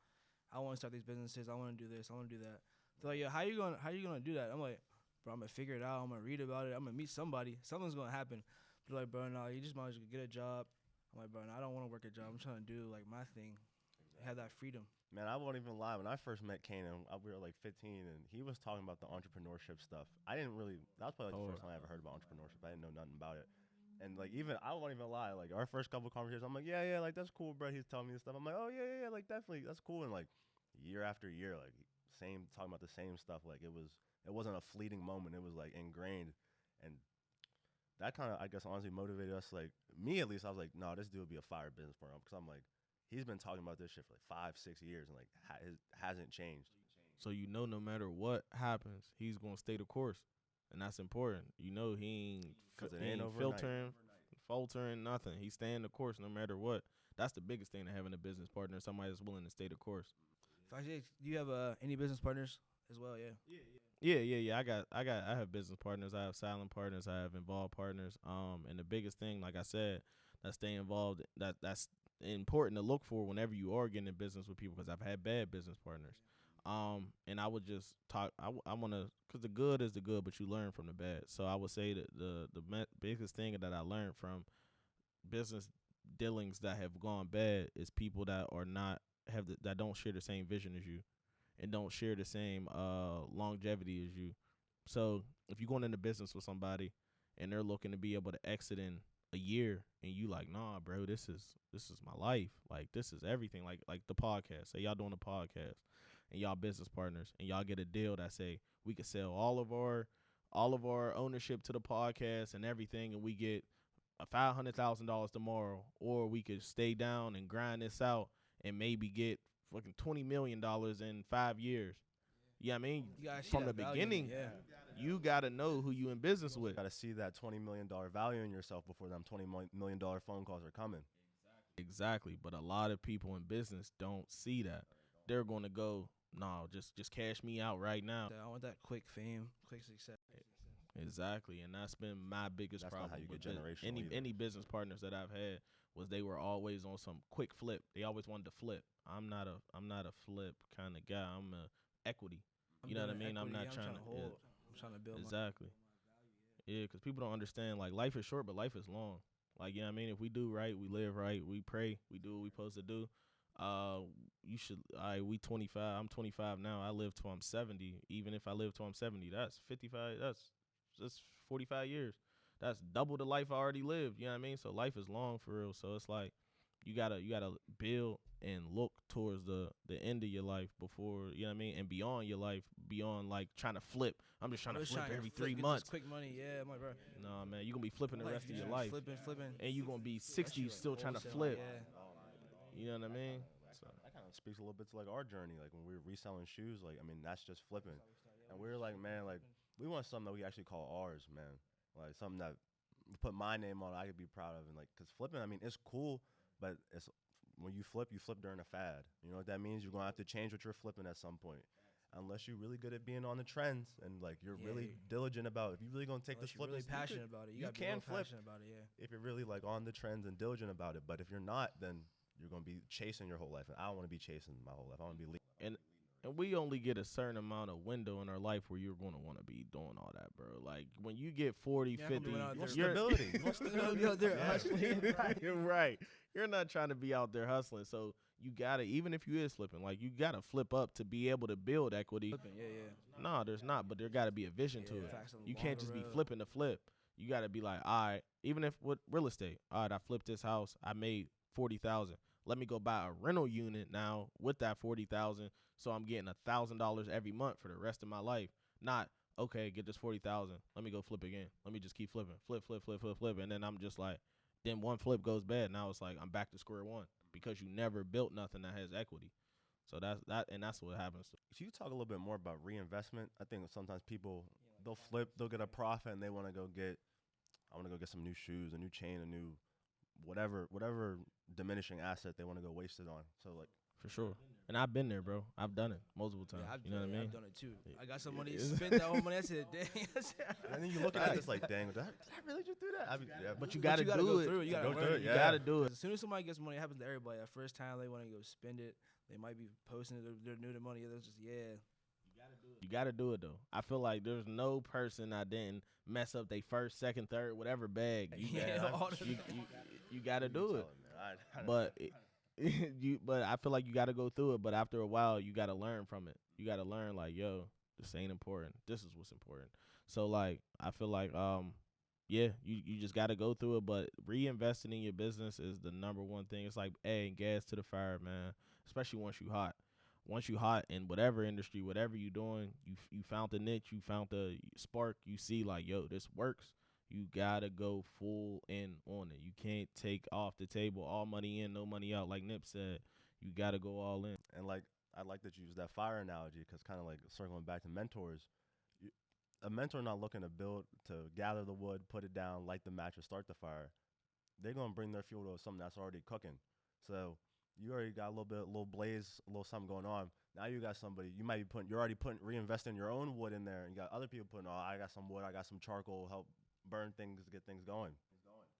I want to start these businesses. I want to do this. I want to do that. They're like, yo, how you gonna do that? I'm like, bro, I'm going to figure it out. I'm going to read about it. I'm going to meet somebody. Something's going to happen. But like, bro, no, you just might as well get a job. I'm like, bro, no, I don't want to work a job. I'm trying to do, like, my thing. Have that freedom. Man, I won't even lie. When I first met Kanan, we were like 15, and he was talking about the entrepreneurship stuff. I didn't really. That was probably like the first time I ever heard about entrepreneurship. I didn't know nothing about it. And like even I won't even lie. Like our first couple of conversations, I'm like, yeah, like that's cool, bro. He's telling me this stuff. I'm like, oh yeah, like definitely, that's cool. And like year after year, like talking about the same stuff. Like it wasn't a fleeting moment. It was like ingrained, and that kind of I guess honestly motivated us. Like me at least, I was like, no, this dude would be a fire business for him because I'm like. He's been talking about this shit for like 5-6 years and like hasn't changed. So you know, no matter what happens, he's gonna stay the course, and that's important. You know, he ain't filtering nothing. He's staying the course no matter what. That's the biggest thing to having a business partner, somebody that's willing to stay the course. Do you have any business partners as well? Yeah. I have business partners. I have silent partners. I have involved partners. And the biggest thing, like I said, that stay involved. That's important to look for whenever you are getting in business with people, because I've had bad business partners. And I would just talk. I want to, because the good is the good, but you learn from the bad. So I would say that the biggest thing that I learned from business dealings that have gone bad is people that are not that don't share the same vision as you, and don't share the same longevity as you. So if you're going into business with somebody and they're looking to be able to exit in a year, and you like, nah, bro, this is my life. Like this is everything. Like the podcast. Say y'all doing a podcast, and y'all business partners, and y'all get a deal that say we could sell all of our ownership to the podcast and everything, and we get $500,000 tomorrow, or we could stay down and grind this out and maybe get fucking $20 million in 5 years. Yeah, I mean, from the beginning, you gotta know who you in business with. You gotta see that $20 million value in yourself before them $20 million phone calls are coming. Exactly, but a lot of people in business don't see that. They're gonna go, no, just cash me out right now. I want that quick fame, quick success. Exactly, and that's been my biggest problem. Not how you get generational. Any business partners that I've had was they were always on some quick flip. They always wanted to flip. I'm not a flip kind of guy. I'm a equity. You know what I mean? I'm not trying to hold. I'm trying to build exactly. Yeah, because people don't understand, like, life is short, but life is long. Like, you know what I mean? If we do right, we live right, we pray, we do what we supposed to do, Uh, you should. We 25. I'm 25 now. I live till I'm 70. Even if I live till I'm 70, that's 55. That's 45 years. That's double the life I already lived. You know what I mean? So life is long for real. So it's like you gotta build and look towards the end of your life before, you know what I mean, and beyond your life, beyond like trying to flip. I'm just trying to flip every 3 get months. this quick money, yeah, my bro. Nah, man, you gonna be flipping the rest of your life, flipping, and you gonna be 60 like still trying to wholesale, flip. Yeah. You know what I mean? So. That kind of speaks a little bit to like our journey. Like when we were reselling shoes, like I mean that's just flipping. And we were like, man, like we want something that we actually call ours, man. Like something that we put my name on, I could be proud of, and like, cause flipping, I mean, it's cool, but it's when you flip during a fad. You know what that means? You're gonna have to change what you're flipping at some point. Unless you're really good at being on the trends and like you're really diligent about it. If you're really gonna take this flip, really passionate about it. You can flip. Passionate about it, yeah. If you're really like on the trends and diligent about it, but if you're not, then you're gonna be chasing your whole life. And I don't want to be chasing my whole life. I want to be and we only get a certain amount of window in our life where you're going to want to be doing all that, bro. Like when you get 40, 50, you're stability. You're right. You're not trying to be out there hustling. So you gotta, even if you is flipping, like you gotta flip up to be able to build equity. Flipping, yeah. No, there's not, but there gotta be a vision to it. You can't just be flipping to flip. You gotta be like, all right, even if with real estate, all right, I flipped this house, I made 40,000. Let me go buy a rental unit now with that 40,000, so I'm getting $1,000 every month for the rest of my life. Not okay, get this 40,000. Let me go flip again. Let me just keep flipping, flip, and then I'm just like, then one flip goes bad. Now it's like I'm back to square one because you never built nothing that has equity. So that's what happens. Can you talk a little bit more about reinvestment? I think sometimes people they'll flip, they'll get a profit, and they want to go get. I want to go get some new shoes, a new chain, a new whatever diminishing asset they want to go waste it on. So like for sure. And I've been there, bro. I've done it multiple times. Yeah, you know what I mean? I've done it too. I got some money, spent that whole money. I said, dang. And then you look at this like, dang, did I really just do that? I mean, yeah. But you gotta do it. You gotta do it. You gotta do it. As soon as somebody gets money, it happens to everybody. That first time they want to go spend it, they might be posting it. They're new to money. They're just You gotta do it though. I feel like there's no person that didn't mess up their first, second, third, whatever bag. You gotta do it. But but I feel like you gotta go through it. But after a while, you gotta learn from it. You gotta learn like, yo, this ain't important. This is what's important. So like, I feel like yeah, you just gotta go through it. But reinvesting in your business is the number one thing. It's like adding gas to the fire, man. Especially once you hot. Once you hot in whatever industry, whatever you doing, you found the niche, you found the spark. You see like, yo, this works. You gotta go full in on it. You can't take off the table all money in, no money out. Like Nip said, you gotta go all in. And like I like that you use that fire analogy because kind of like circling back to mentors. A mentor not looking to build, to gather the wood, put it down, light the match, or start the fire. They're gonna bring their fuel to something that's already cooking. So you already got a little blaze, a little something going on. Now you got somebody. You're already reinvesting your own wood in there. And you got other people putting, I got some wood, I got some charcoal, help burn things, get things going.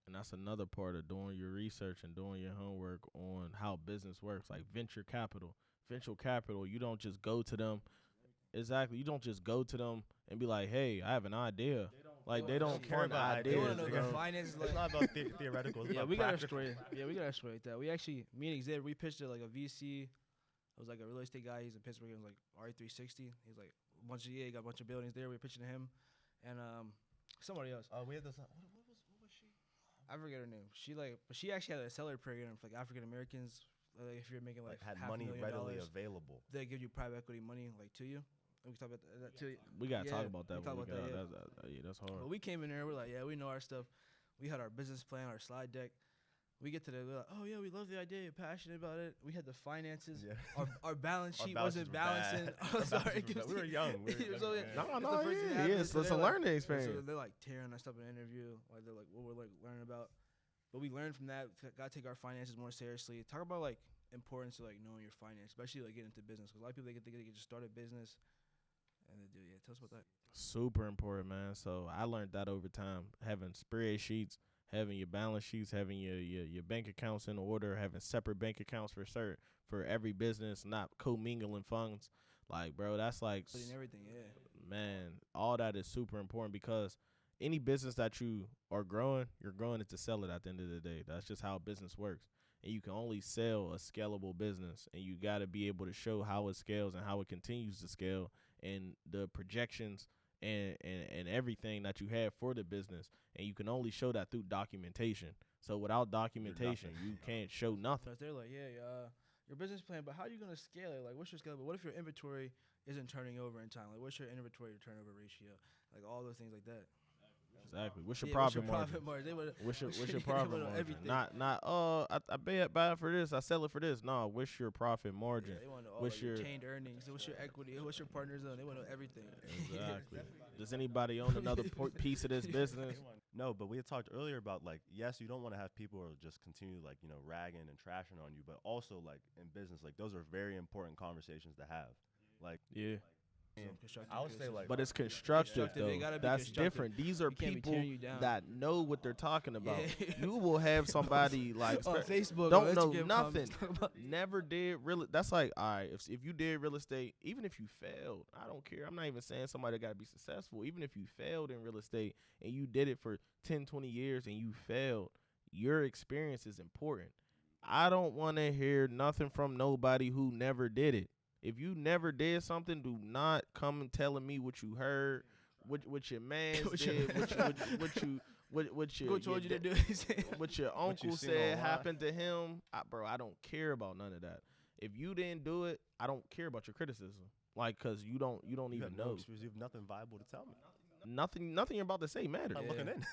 And that's another part of doing your research and doing your homework on how business works, like venture capital. Venture capital, you don't just go to them. Exactly. You don't just go to them and be like, hey, I have an idea. They don't care about ideas. It's not about theoretical. It's Yeah, about we gotta practical. straight that. We actually, me and Xavier, we pitched it like a VC. It was like a real estate guy. He's in Pittsburgh. It was like RE360. He's like he got a bunch of buildings there. We were pitching to him, and somebody else. We had this. What was she? I forget her name. But she actually had a seller program for like African Americans. If you're making like had $500,000, money readily available, they give you private equity money like to you. We can talk about that too. We gotta talk about that. Yeah, that's hard. But we came in there. We're like, yeah, we know our stuff. We had our business plan, our slide deck. We get to we're like, oh yeah, we love the idea. You're passionate about it. We had the finances. Yeah. Our balance sheet wasn't balancing. Oh, sorry, we were young. It's a learning experience. So they're like tearing us up in an interview. Like they're like, what we're like learning about. But we learned from that. Got to take our finances more seriously. Talk about like importance of like knowing your finance, especially like getting into business. Because a lot of people they can just start a business, and they do. Yeah, tell us about that. Super important, man. So I learned that over time. Having spreadsheets, having your balance sheets, having your bank accounts in order, having separate bank accounts for every business, not commingling funds. Like, bro, that's like everything. Yeah, man, all that is super important because any business that you are growing, you're growing it to sell it at the end of the day. That's just how business works. and you can only sell a scalable business, and you got to be able to show how it scales and how it continues to scale, and the projections and everything that you have for the business, and you can only show that through documentation. So without documentation, you can't show nothing. Because they're like, your business plan, but how are you gonna scale it? Like, what's your scale? But what if your inventory isn't turning over in time? Like, what's your inventory to turnover ratio? Like all those things like that. Exactly. What's your Yeah, profit margin? They wanna, What's your they profit wanna know margin? everything. I buy it for this, I sell it for this. No, what's your profit margin? Yeah, they want to know all What's like, your your- retained earnings. What's your equity? What's your partner zone? They want to know everything. Exactly. Does anybody own another piece of this business? No, but we had talked earlier about like, yes, you don't want to have people who just continue like, you know, ragging and trashing on you, but also like in business, like those are very important conversations to have. Like, Yeah. I would say like, But it's constructive Constructive, it though. gotta be That's constructive. different. These are You can't be people tearing you down. that know what they're talking about. Yeah. You will have somebody like on Facebook, don't on know Instagram nothing. comments talking about- Never did real. That's like, all right, if you did real estate, even if you failed, I don't care. I'm not even saying somebody got to be successful. Even if you failed in real estate and you did it for 10, 20 years and you failed, your experience is important. I don't want to hear nothing from nobody who never did it. If you never did something, do not come and telling me what you heard, what your man did, what your Who told you to do it? what your uncle seen said online. happened to him. Bro, I don't care about none of that. If you didn't do it, I don't care about your criticism. Like, cause you don't you even have no know. experience, you have nothing viable to tell me. Nothing you're about to say matters. I'm looking in.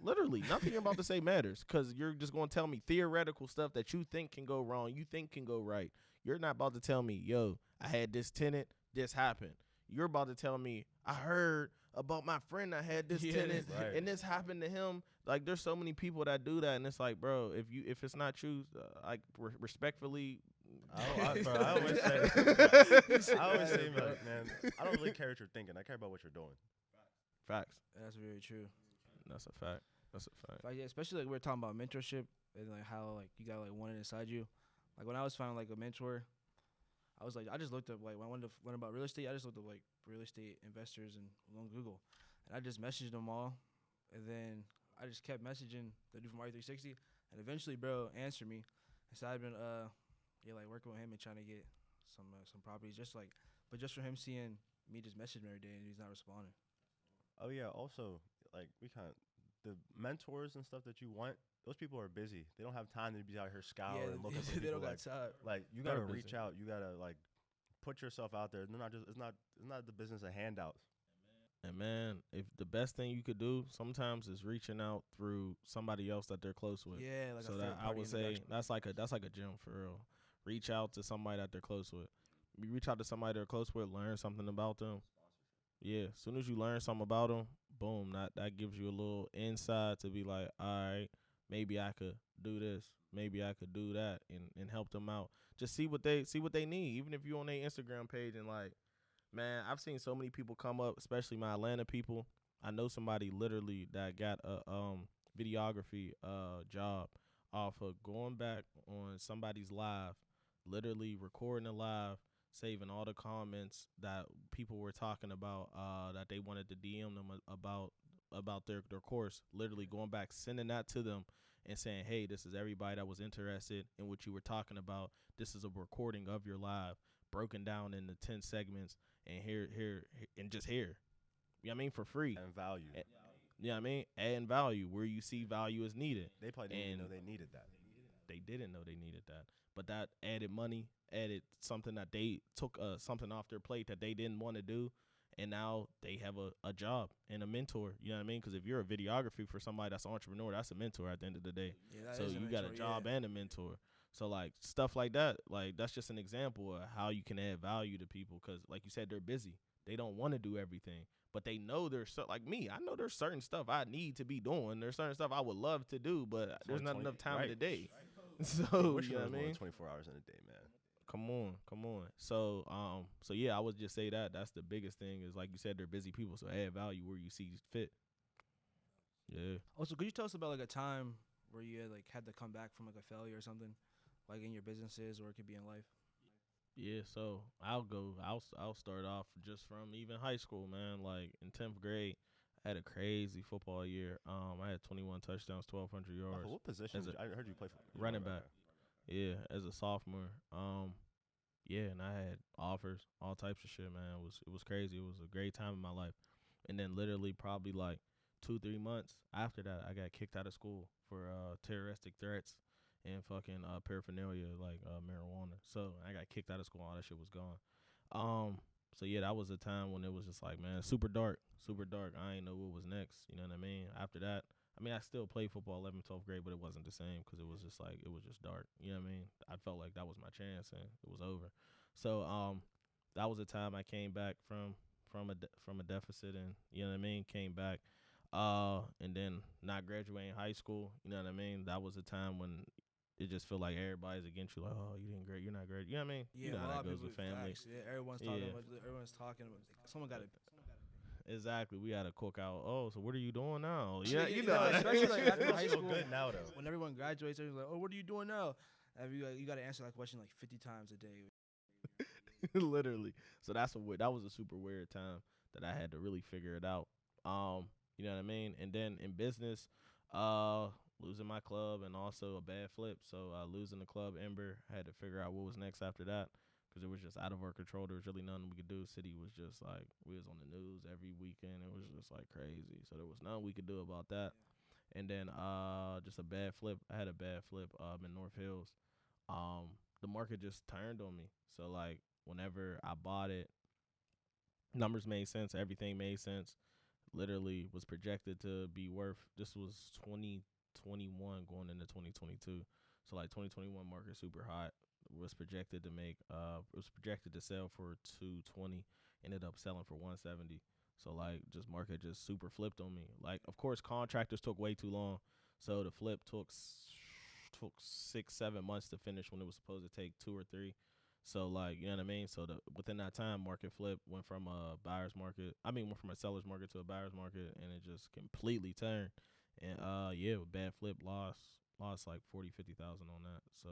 Literally, nothing you're about to say matters, because you're just going to tell me theoretical stuff that you think can go wrong, you think can go right. You're not about to tell me, yo, I had this tenant, this happened. You're about to tell me, I heard about my friend that had this tenant, right. and this happened to him. Like, there's so many people that do that, and it's like, bro, if it's not you, like, respectfully. I always say, like, man, I don't really care what you're thinking. I care about what you're doing. Facts. That's very true. That's a fact. That's a fact. Like, yeah, especially like we're talking about mentorship and like how like you got like one inside you. Like when I was finding like a mentor, I was like, I just looked up like when I wanted to learn about real estate, I just looked up like real estate investors and on Google, and I just messaged them all, and then I just kept messaging the dude from R360, and eventually, bro, answered me, and so I've been like working with him and trying to get some properties, just for him seeing me just message him every day and he's not responding. Oh yeah. Also, like the mentors and stuff that you want. Those people are busy. They don't have time to be out here scouring and looking for they people. don't got time. Like you They're gotta busy. reach out. You gotta like put yourself out there. They're not just. It's not the business of handouts. And man, if the best thing you could do sometimes is reaching out through somebody else that they're close with. Yeah, like So a that third I party would say introduction. that's like a gym for real. Reach out to somebody that they're close with. You reach out to somebody they're close with, learn something about them. Yeah, as soon as you learn something about them, boom, that gives you a little insight to be like, all right, maybe I could do this, maybe I could do that, and help them out. Just see what they need. Even if you on their Instagram page and like, man, I've seen so many people come up, especially my Atlanta people. I know somebody literally that got a videography job off of going back on somebody's live, literally recording a live, saving all the comments that people were talking about that they wanted to DM them about their course, literally going back, sending that to them and saying, hey, this is everybody that was interested in what you were talking about. This is a recording of your live broken down into 10 segments and here and just here. You know what I mean? For free. And value. You know what I mean? Adding value where you see value is needed. They probably didn't even and- know they needed that. They didn't know they needed that. But that added money, added something that they took something off their plate that they didn't want to do. And now they have a job and a mentor. You know what I mean? Because if you're a videography for somebody that's an entrepreneur, that's a mentor at the end of the day. Yeah, that So is a you got a mentor, job yeah. and a mentor. So like stuff like that, like that's just an example of how you can add value to people. Because like you said, they're busy. They don't want to do everything, but they know there's like me. I know there's certain stuff I need to be doing. There's certain stuff I would love to do, but there's not enough time in the day. So I you wish know there what was I more mean? than 24 hours in a day, man. Come on. So yeah, I would just say that's the biggest thing is like you said, they're busy people. So add value where you see fit. Yeah. Also, could you tell us about like a time where you had to come back from like a failure or something, like in your businesses or it could be in life? Yeah, so I'll start off just from even high school, man. Like in 10th grade, I had a crazy football year. I had 21 touchdowns, 1,200 yards. What position? As a I heard you play for running back. Yeah, as a sophomore. Yeah, and I had offers, all types of shit, man. It was crazy. It was a great time in my life. And then literally probably like 2 3 months after that, I got kicked out of school for terroristic threats and fucking paraphernalia like marijuana. So I got kicked out of school. All that shit was gone. Um, so yeah, that was a time when it was just like, man, super dark, super dark. I ain't know what was next. You know what I mean? After that, I mean, I still played football 11th, 12th grade, but it wasn't the same because it was just like it was just dark. You know what I mean? I felt like that was my chance and it was over. So that was a time I came back from a deficit and you know what I mean. Came back, and then not graduating high school. You know what I mean? That was a time when it just feel like everybody's against you. Like, oh, you didn't grad, you're not grad. You know what I mean? You Yeah, know a how lot that of goes people with family. facts. Yeah, everyone's talking Yeah. about. Everyone's talking about. Someone got it. Exactly. We had a cookout. Oh, so what are you doing now? Yeah, Yeah, you you know. know, especially like after high Feel school, good now though. when everyone graduates, everyone's like, "Oh, what are you doing now?" And you got to answer that question like 50 times a day. Literally. So that was a super weird time that I had to really figure it out. You know what I mean? And then in business, losing my club and also a bad flip. So losing the club Ember, I had to figure out what was next after that because it was just out of our control. There was really nothing we could do. City was just like we was on the news every weekend. It was just like crazy. So there was nothing we could do about that. And then just a bad flip. I had a bad flip in North Hills. The market just turned on me. So like whenever I bought it, numbers made sense, everything made sense. Literally was projected to be worth, this was 2021 going into 2022. So like 2021 market super hot. Was projected to make it was projected to sell for 220, ended up selling for 170. So like just market just super flipped on me. Like of course contractors took way too long. So the flip took 6 7 months to finish when it was supposed to take 2 or 3. So like you know what I mean. So within that time, market flip went from a buyer's market. I mean, went from a seller's market to a buyer's market, and it just completely turned. And yeah, with bad flip, lost like 40 50,000 on that. So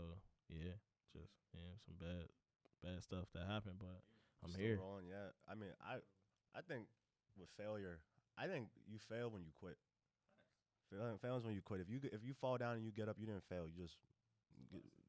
yeah, just yeah, some bad stuff that happened. But I'm Still here. rolling, yeah. I mean, I think with failure, I think you fail when you quit. Fails when you quit. If you fall down and you get up, you didn't fail. You just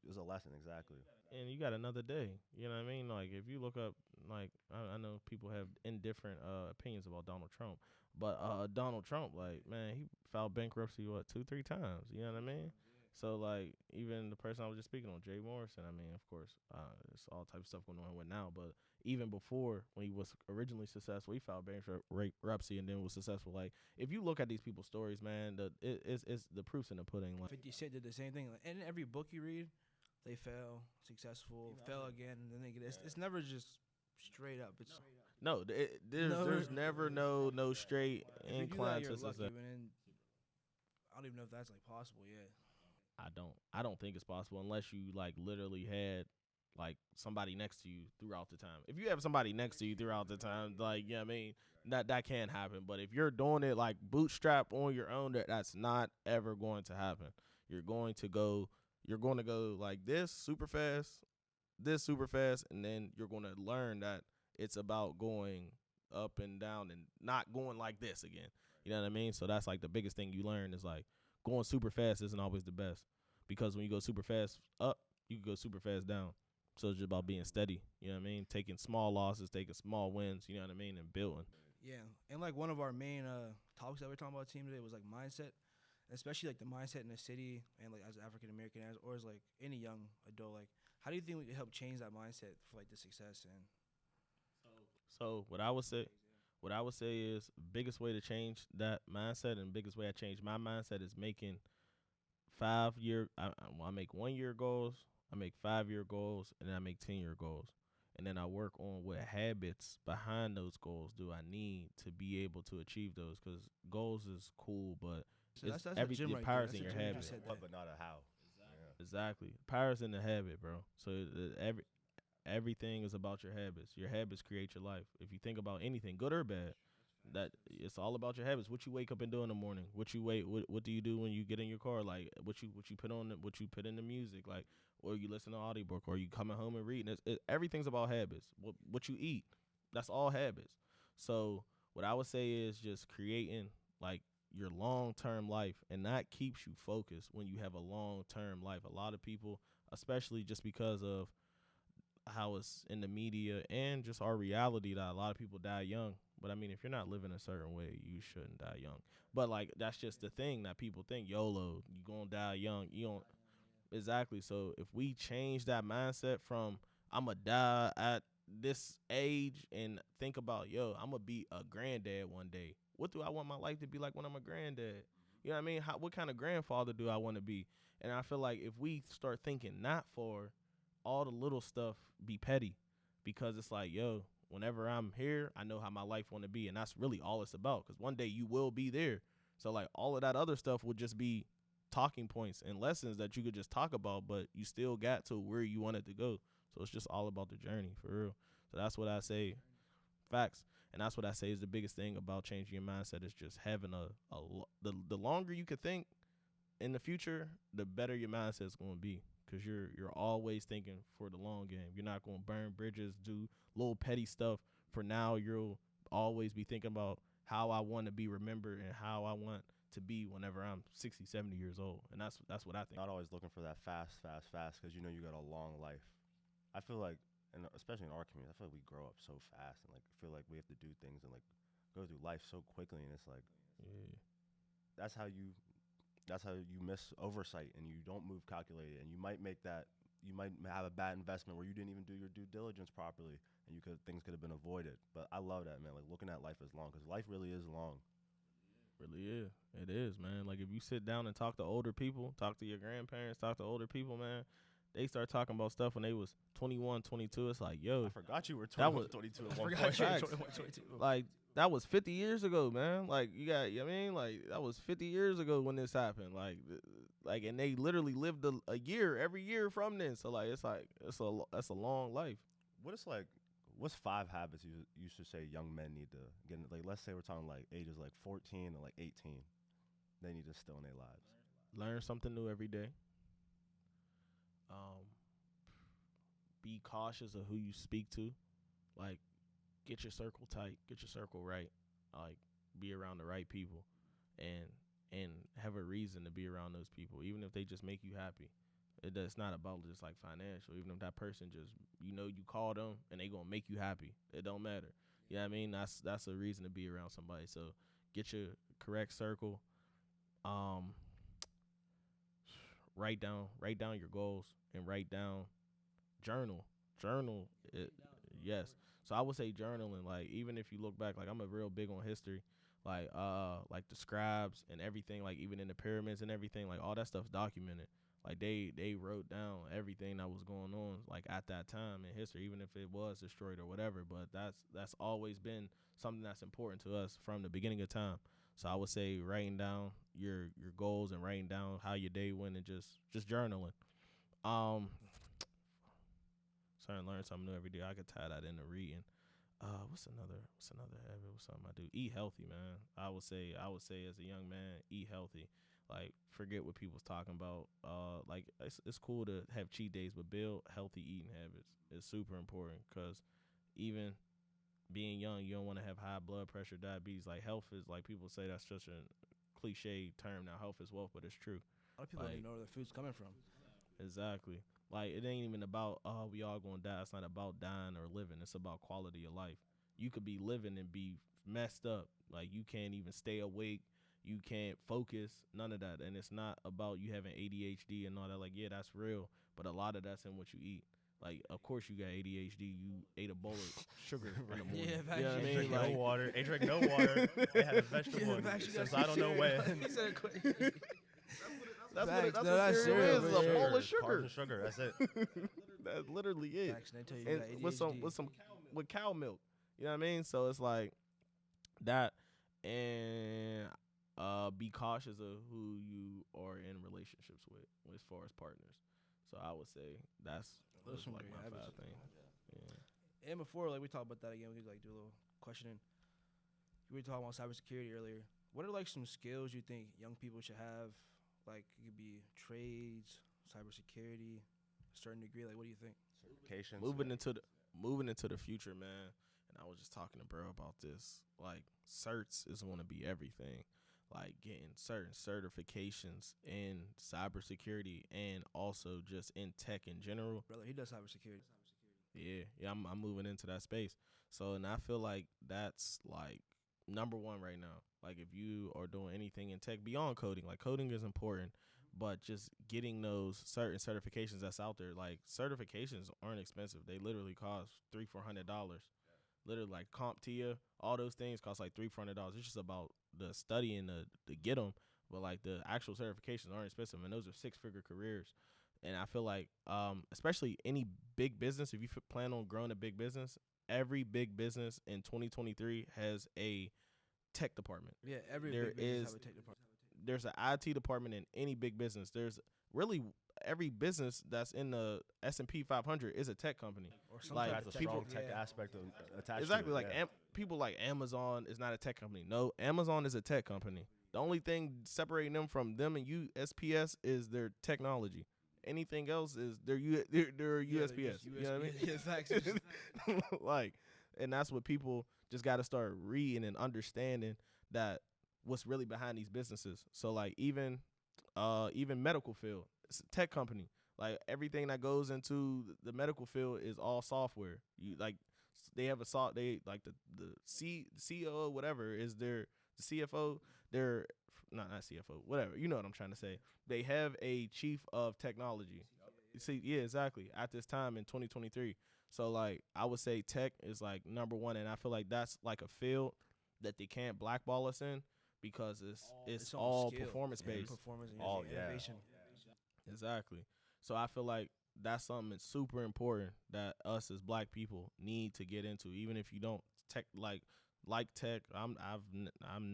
it's a lesson exactly. And you got another day. You know what I mean? Like if you look up, like I know people have indifferent opinions about Donald Trump, but Donald Trump, like man, he filed bankruptcy what 2 3 times. You know what I mean? So like even the person I was just speaking on, Jay Morrison. I mean, of course, there's all types of stuff going on with now, but even before when he was originally successful, he filed bankruptcy and then was successful. Like if you look at these people's stories, man, it's the proof's in the pudding. Like 50 Cent did the same thing. Like, in every book you read, they fail, successful, fail again, and then they get. It's never just straight up. It's no, there's never no straight if you do that, incline you're to lucky. success. And then I don't even know if that's like possible. Yeah. I don't think it's possible unless you like literally had like somebody next to you throughout the time. If you have somebody next to you throughout the time, like yeah, I mean that can happen. But if you're doing it like bootstrap on your own, that's not ever going to happen. You're going to go like this super fast, and then you're going to learn that it's about going up and down and not going like this again. You know what I mean? So that's like the biggest thing you learn is like going super fast isn't always the best because when you go super fast up, you can go super fast down. So it's just about being steady. You know what I mean? Taking small losses, taking small wins. You know what I mean? And building. Yeah, and like one of our main topics that we're talking about team today was like mindset, especially like the mindset in the city and like as African American as or as like any young adult. Like, how do you think we can help change that mindset for like the success and So what I would say is biggest way to change that mindset and biggest way I change my mindset is making 5 year. I make 1 year goals. I make 5 year goals, and then I make 10 year goals. And then I work on what habits behind those goals do I need to be able to achieve those. Because goals is cool, but so it's that's a every gym the right there. power's That's in a your gym. You habit. just said What that. but not a how. Yeah. Exactly, power's in the habit, bro. So everything is about your habits. Your habits create your life. If you think about anything, good or bad, that it's all about your habits. What you wake up and do in the morning. What do you do when you get in your car? Like what you put on what you put in the music. Like or you listen to audiobook or you coming home and reading. Everything's about habits. What you eat. That's all habits. So what I would say is just creating like your long term life, and that keeps you focused when you have a long term life. A lot of people especially just because of how it's in the media and just our reality that a lot of people die young. But I mean, if you're not living a certain way, you shouldn't die young. But like that's just the thing that people think, YOLO, you gonna die young. You don't exactly. So if we change that mindset from I'ma die at this age and think about, yo, I'm gonna be a granddad one day. What do I want my life to be like when I'm a granddad? You know what I mean? What kind of grandfather do I want to be? And I feel like if we start thinking not for all the little stuff be petty, because it's like, yo, whenever I'm here, I know how my life want to be, and that's really all it's about. Because one day you will be there. So like all of that other stuff would just be talking points and lessons that you could just talk about, but you still got to where you wanted to go. So it's just all about the journey, for real. So that's what I say, facts. And that's what I say is the biggest thing about changing your mindset is just having the longer you could think in the future, the better your mindset's going to be. Because you're always thinking for the long game. You're not going to burn bridges, do little petty stuff. For now, you'll always be thinking about how I want to be remembered and how I want to be whenever I'm 60, 70 years old. And that's what I think. Not always looking for that fast, because you know you got a long life. I feel like, and especially in our community, I feel like we grow up so fast, and like feel like we have to do things and like go through life so quickly, and it's like, Yeah. that's how you miss oversight, and you don't move calculated, and you might have a bad investment where you didn't even do your due diligence properly, and things could have been avoided. But I love that, man. Like looking at life as long, because life really is long. Really is. It is, man. Like if you sit down and talk to older people, talk to your grandparents, talk to older people, man, they start talking about stuff when they was 21, 22. It's like, yo, I forgot you were that 21, was 22 I at one forgot point. you were Facts. 21, 22. like that was 50 years ago, man. Like you got, you know what I mean? Like that was 50 years ago when this happened. Like, and they literally lived a year every year from this. So like, that's a long life. What's 5 habits you should say young men need to get in? Like, let's say we're talking like ages like 14 and like 18. They need to instill in their lives. Learn something new every day. Be cautious of who you speak to. Like, get your circle tight, get your circle right. Like, be around the right people, and have a reason to be around those people, even if they just make you happy. It's not about just like financial. Even if that person just, you call them and they gonna make you happy, it don't matter. You know what I mean? That's a reason to be around somebody. So get your correct circle. Write down your goals and write down journal it. Yes. So I would say journaling. Like even if you look back, like I'm a real big on history, like the scribes and everything, like even in the pyramids and everything, like all that stuff's documented. Like they wrote down everything that was going on like at that time in history, even if it was destroyed or whatever. But that's always been something that's important to us from the beginning of time. So I would say writing down your goals and writing down how your day went and just journaling. Starting to learn something new every day. I could tie that into reading. What's another habit? What's something I do? Eat healthy, man. I would say as a young man, eat healthy. Like forget what people's talking about. Like it's cool to have cheat days, but build healthy eating habits. It's super important because even being young, you don't want to have high blood pressure, diabetes. Like health is like people say that's such a cliche term now. Health is wealth, but it's true. A lot of people don't even know where the food's coming from. Exactly. Like it ain't even about we all gonna die. It's not about dying or living. It's about quality of life. You could be living and be messed up. Like you can't even stay awake. You can't focus. None of that. And it's not about you having ADHD and all that. Like yeah, that's real. But a lot of that's in what you eat. Like of course you got ADHD. You ate a bowl of sugar in the morning. Yeah, you know what I mean? Drink Like, no water. They drink no water. They had a vegetable. Since I don't know when. He said it quick. That's Facts. what No, that's cereal cereal, is. bro. It's a bowl of Carbs sugar. and sugar. That's it. That's literally it. Facts, and they tell you And got ADHD. with cow milk. You know what I mean? So it's like that, and be cautious of who you are in relationships with as far as partners. So I would say that's Those some like great my habits. 5 things. Yeah. And before, like we talked about that again, we could like do a little questioning. We were talking about cybersecurity earlier. What are like some skills you think young people should have? Like it could be trades, cybersecurity, a certain degree. Like what do you think? Certifications. Moving into the future, man. And I was just talking to bro about this. Like certs is going to be everything. like getting certain certifications in cybersecurity and also just in tech in general. Brother, he does cybersecurity. Yeah, I'm moving into that space. So, and I feel like that's like number one right now. Like, if you are doing anything in tech beyond coding, like coding is important, but just getting those certain certifications that's out there. Like, certifications aren't expensive; they literally cost $300-400. Literally, like CompTIA, all those things cost like $300-400. It's just about the studying to get them, but like the actual certifications aren't expensive, and those are 6-figure careers. And I feel like, especially any big business, if you plan on growing a big business, every big business in 2023 has a tech department. Yeah, every There big business is have a tech department. there's an IT department in any big business. There's really every business that's in the S&P 500 is a tech company. Or some Like, type Has of a people- strong tech aspect of, attached Exactly, to it. like yeah. people like Amazon is not a tech company. No, Amazon is a tech company. The only thing separating them from them and USPS is their technology. Anything else is they're USPS. You know what I mean? Yeah, facts. Like, and that's what people just got to start reading and understanding, that what's really behind these businesses. So like even medical field, it's a tech company. Like, everything that goes into the medical field is all software. You like, they have they like the CEO, whatever, is their the CFO. They're not CFO, whatever. You know what I'm trying to say. They have a chief of technology. See, yeah, exactly. At this time in 2023, so like I would say tech is like number one, and I feel like that's like a field that they can't blackball us in, because it's all skill performance and based. performance and All, yeah. innovation. Exactly. So I feel like that's something that's super important that us as black people need to get into, even if you don't tech like tech. I'm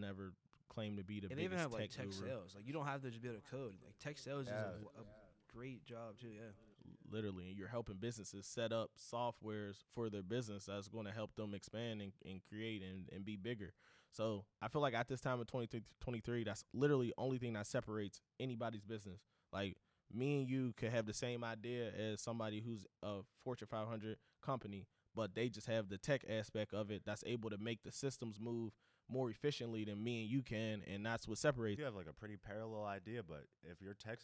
never claimed to be the And they biggest even have like tech guru. sales. Like, you don't have to just be able to code. Like, tech sales is Yeah. a great job too. Yeah. Literally, and you're helping businesses set up softwares for their business that's going to help them expand and create and be bigger. So I feel like at this time in 2023, that's literally the only thing that separates anybody's business. Like, me and you could have the same idea as somebody who's a Fortune 500 company, but they just have the tech aspect of it that's able to make the systems move more efficiently than me and you can, and that's what separates. You have like a pretty parallel idea, but if your tech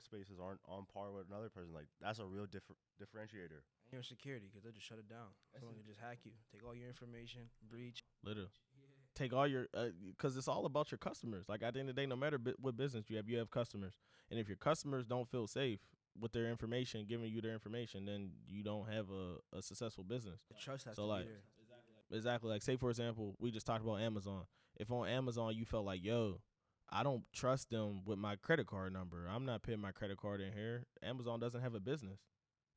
spaces aren't on par with another person, like that's a real differentiator. And your security, because they'll just shut it down. Someone can just hack you, take all your information, breach. Literally. Take all your, because it's all about your customers. Like, at the end of the day, no matter what business you have customers. And if your customers don't feel safe with their information, giving you their information, then you don't have a successful business. The trust has So, to like, be there. Exactly. Like, say, for example, we just talked about Amazon. If on Amazon you felt like, yo, I don't trust them with my credit card number, I'm not putting my credit card in here, Amazon doesn't have a business.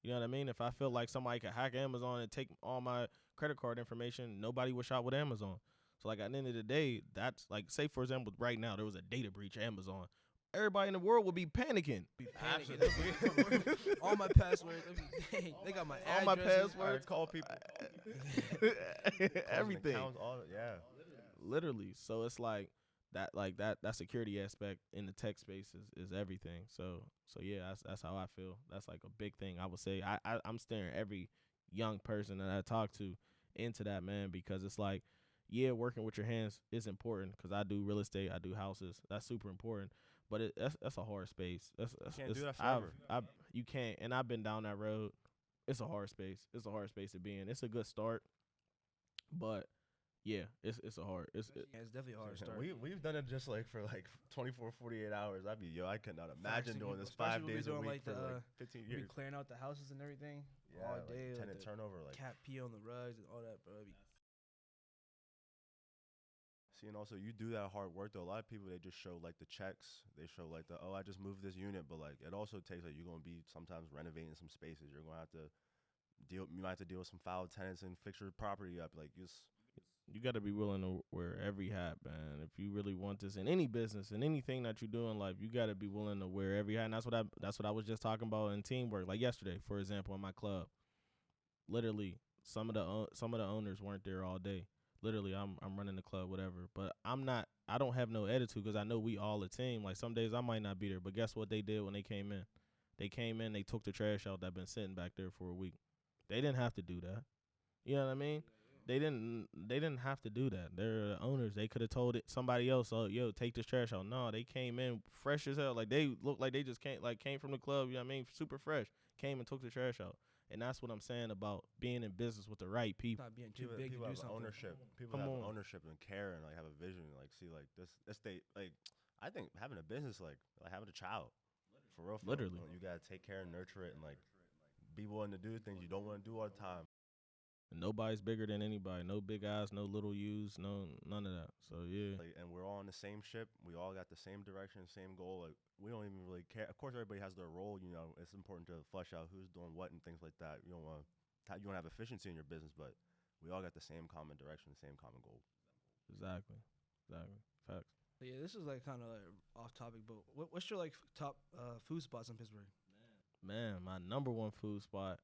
You know what I mean? If I feel like somebody could hack Amazon and take all my credit card information, nobody would shop with Amazon. So, like, at the end of the day, that's like, say, for example, right now there was a data breach at Amazon. Everybody in the world would be panicking. Be panicking. All my passwords. Dang, they got my All my addresses. passwords. Call people. Everything. Accounts, yeah. Literally. So it's like that security aspect in the tech space is everything. So yeah, that's how I feel. That's like a big thing. I would say I'm steering every young person that I talk to into that, man, because it's like, yeah, working with your hands is important, because I do real estate, I do houses. That's super important. But that's a hard space. Can't do that forever. You can't, and I've been down that road. It's a hard space. It's a hard space to be in. It's a good start, but yeah, it's definitely a hard start. We've done it just like for like 24, 48 hours. I could not imagine doing this Especially 5 when we days a doing, week like, for the, like 15 We years. clearing out the houses and everything Yeah, all like day. tenant the turnover, like cat pee on the rugs and all that, bro. See, and also you do that hard work though. A lot of people, they just show like the checks. They show like the, oh, I just moved this unit, but like it also takes, like, you're gonna be sometimes renovating some spaces. You might have to deal with some foul tenants and fix your property up. Like, you got to be willing to wear every hat, man. If you really want this in any business and anything that you do in life, you got to be willing to wear every hat. And that's what I was just talking about in teamwork. Like yesterday, for example, in my club, literally some of the owners weren't there all day. Literally, I'm running the club, whatever. But I don't have no attitude, because I know we all a team. Like, some days I might not be there, but guess what they did when they came in? They took the trash out that been sitting back there for a week. They didn't have to do that. You know what I mean? they didn't have to do that. They're the owners. They could have told it somebody else. Oh, yo, take this trash out. No, they came in fresh as hell. Like they looked like they just came from the club. You know what I mean? Super fresh. Came and took the trash out. And that's what I'm saying about being in business with the right people. Not being too People, big people to do have something. ownership. People Come have on. ownership and care and like have a vision. Like see like this state. Like I think having a business like having a child. For real. Literally. You gotta take care and nurture it and like be willing to do things you don't want to do all the time. Nobody's bigger than anybody. No big eyes, no little U's, no none of that. So yeah. Like, and we're all on the same ship. We all got the same direction, same goal. Like we don't even really care. Of course, everybody has their role. You know, it's important to flesh out who's doing what and things like that. You don't want to have efficiency in your business, but we all got the same common direction, the same common goal. Exactly. Facts. So yeah, this is like kind of like off topic, but what's your like top food spots in Pittsburgh? Man, my number one food spot.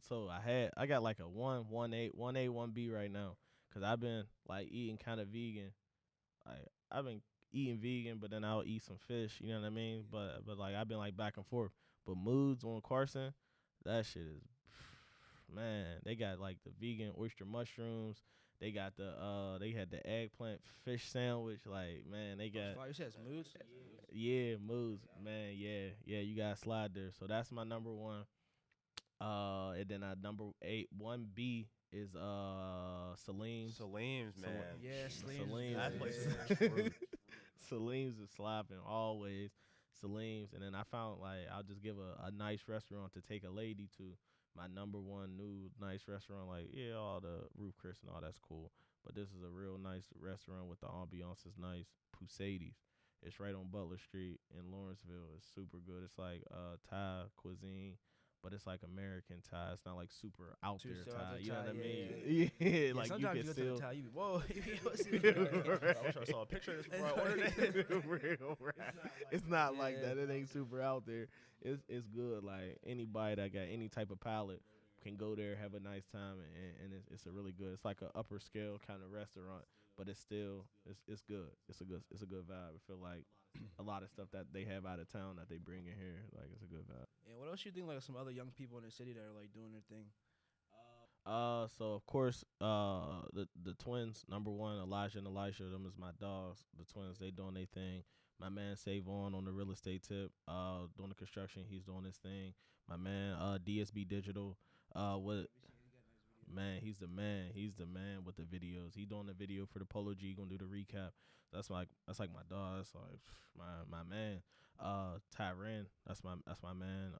So I got like a 1A, 1B right now, cause I've been like eating kind of vegan. Like I've been eating vegan, but then I'll eat some fish. You know what I mean? But like I've been like back and forth. But Moods on Carson, that shit is, man. They got like the vegan oyster mushrooms. They got they had the eggplant fish sandwich. Like man, they got You said it's Moods. yeah Moods, man. Yeah. You gotta slide there. So that's my number one. And then number 1B is Salim's. Salim's, man. Yeah, Salim's. Salim's. That place is Yeah. fruit. Salim's is slopping always. Salim's, and then I found like I'll just give a nice restaurant to take a lady to. My number one new nice restaurant, like yeah, all the roof Chris and all that's cool, but this is a real nice restaurant with the ambiance is nice. Pusades. It's right on Butler Street in Lawrenceville. It's super good. It's like Thai cuisine, but it's like American Thai. It's not like super out Too there still out Thai. there You know Thai, what I mean? yeah. Yeah, like you sometimes can you go still. to the Thai, you be whoa. I wish I saw a picture of this before I ordered it. Real rap. It's not like Yeah. that. It ain't super out there. It's good. Like anybody that got any type of palate can go there, have a nice time, and it's a really good. It's like an upper scale kind of restaurant, but it's still it's good. It's a good vibe. I feel like a lot of stuff that they have out of town that they bring in here, like it's a good vibe. And what else you think like some other young people in the city that are like doing their thing? So of course, the twins, number one, Elijah and Elisha, them is my dogs. The twins, they doing their thing. My man Save on the real estate tip, doing the construction, he's doing his thing. My man, DSB Digital, what man, he's the man. He's the man with the videos. He doing the video for the Polo G, gonna do the recap. That's like my dog. That's like my man. Tyran, that's my man.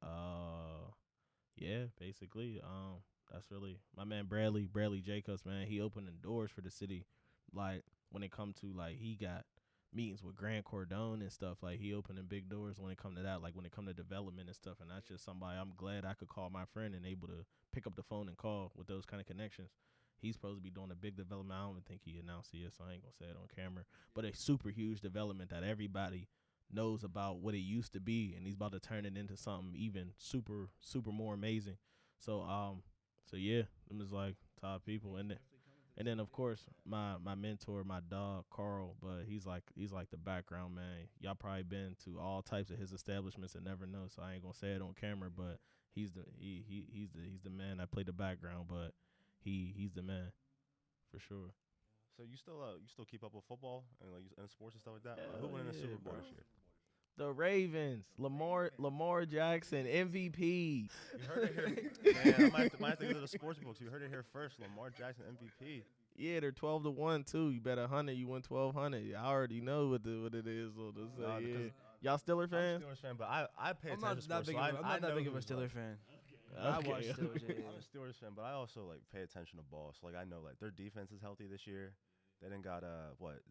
Yeah, basically. That's really my man Bradley Jacobs, man. He opening doors for the city. Like when it come to like he got meetings with Grant Cardone and stuff. Like he opening big doors when it come to that. Like when it come to development and stuff. And that's just somebody I'm glad I could call my friend and able to pick up the phone and call with those kind of connections. He's supposed to be doing a big development. I don't even think he announced it yet, so I ain't gonna say it on camera. But a super huge development that everybody knows about what it used to be, and he's about to turn it into something even super more amazing. So yeah, them is like top people, and then of course my mentor, my dog Carl, but he's like the background man. Y'all probably been to all types of his establishments and never know, so I ain't gonna say it on camera, but he's the man that played the background, but he's the man for sure. So you still keep up with football and like and sports and stuff like that? Hell Who won in the yeah, Super Bowl bro. this year? The Ravens, Lamar Jackson, MVP. You heard it here. Man, I might have to go to the sports books. You heard it here first. Lamar Jackson MVP. Yeah, they're 12-1 too. You bet 100, you win 1,200. I already know what it is. So this, Nah, yeah. because Y'all Steelers I'm a fans? Steelers fan, but I pay I'm attention not to that sports. big. So I'm not that know big of a who's, Steelers like, fan. I watch Okay. Steelers. Yeah, I'm a Steelers fan, but I also like pay attention to ball. So like I know like their defense is healthy this year. They done got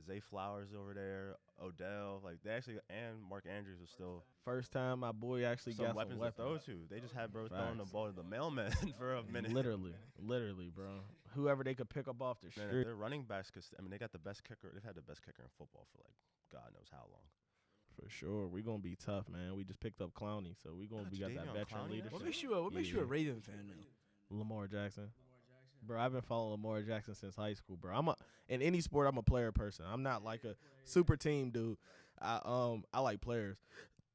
Zay Flowers over there, Odell, like they actually, and Mark Andrews is still First time my boy actually some got weapons some to throw weapons. to. They just had bro throwing the Facts. ball to the mailman for a minute. Literally, bro. Whoever they could pick up off the Man, street. their running backs, they got the best kicker. They've had the best kicker in football for like God knows how long. For sure. We're going to be tough, man. We just picked up Clowney, so we got that Jadeveon veteran Clowney now? leadership. What makes you a Raven fan though? Lamar Jackson. Bro, I've been following Lamar Jackson since high school, bro. In any sport, I'm a player person. I'm not like a super team dude. I like players.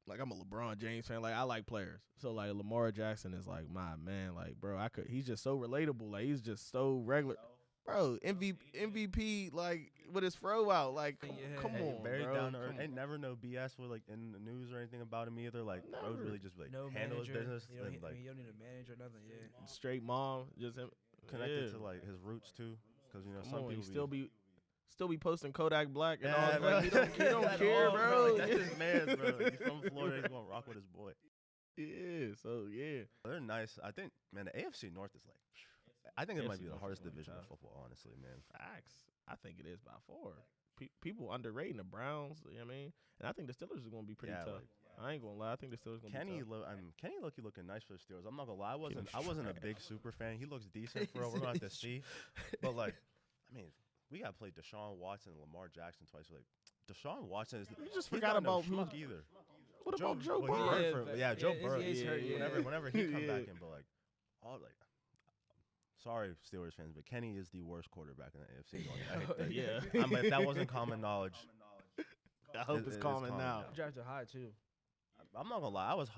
Like I'm a LeBron James fan. Like I like players. So like Lamar Jackson is like my man. Like bro, he's just so relatable. Like he's just so regular. bro, MVP, like with his throw out, like come Hey, on, very bro. down to earth. Ain't never no BS with like in the news or anything about him either. Like, bro Never. really just like No handle his manager. business You don't, and like you don't need a manager or nothing. Yeah. Straight mom, just him. connected Yeah. to like his roots too. Because you know Come some on, people he still be posting Kodak Black and all yeah, that. Like, you don't At care, all, bro. Like, that's his man, bro. Like, he's from Florida. He's gonna rock with his boy. Yeah, so yeah. They're nice. I think, man, the AFC North is like, I think it might AFC be the North hardest is gonna be division of tough. football, honestly, man. Facts. I think it is by far. People underrating the Browns. You know what I mean? And I think the Steelers are gonna be pretty Yeah, tough. like, I ain't gonna lie. I think the Steelers gonna Kenny, be tough. Kenny Loki looking nice for the Steelers. I'm not gonna lie. Kenny's I wasn't a big super fan. He looks decent for. We're gonna have to see. But like, I mean, we gotta play Deshaun Watson and Lamar Jackson twice. Like, Deshaun Watson is. You just he's forgot not no about who. schmuck either. What about Joe well, he Burrow? hurt for- yeah, Joe Burrow. He's hurt, yeah. Whenever he come Yeah. back in, but like, all like. Sorry, Steelers fans, but Kenny is the worst quarterback in the AFC North. I hate that. Yeah. If that wasn't common knowledge, I hope It it's is common common now. now. Drafted high too. I'm not gonna lie. I was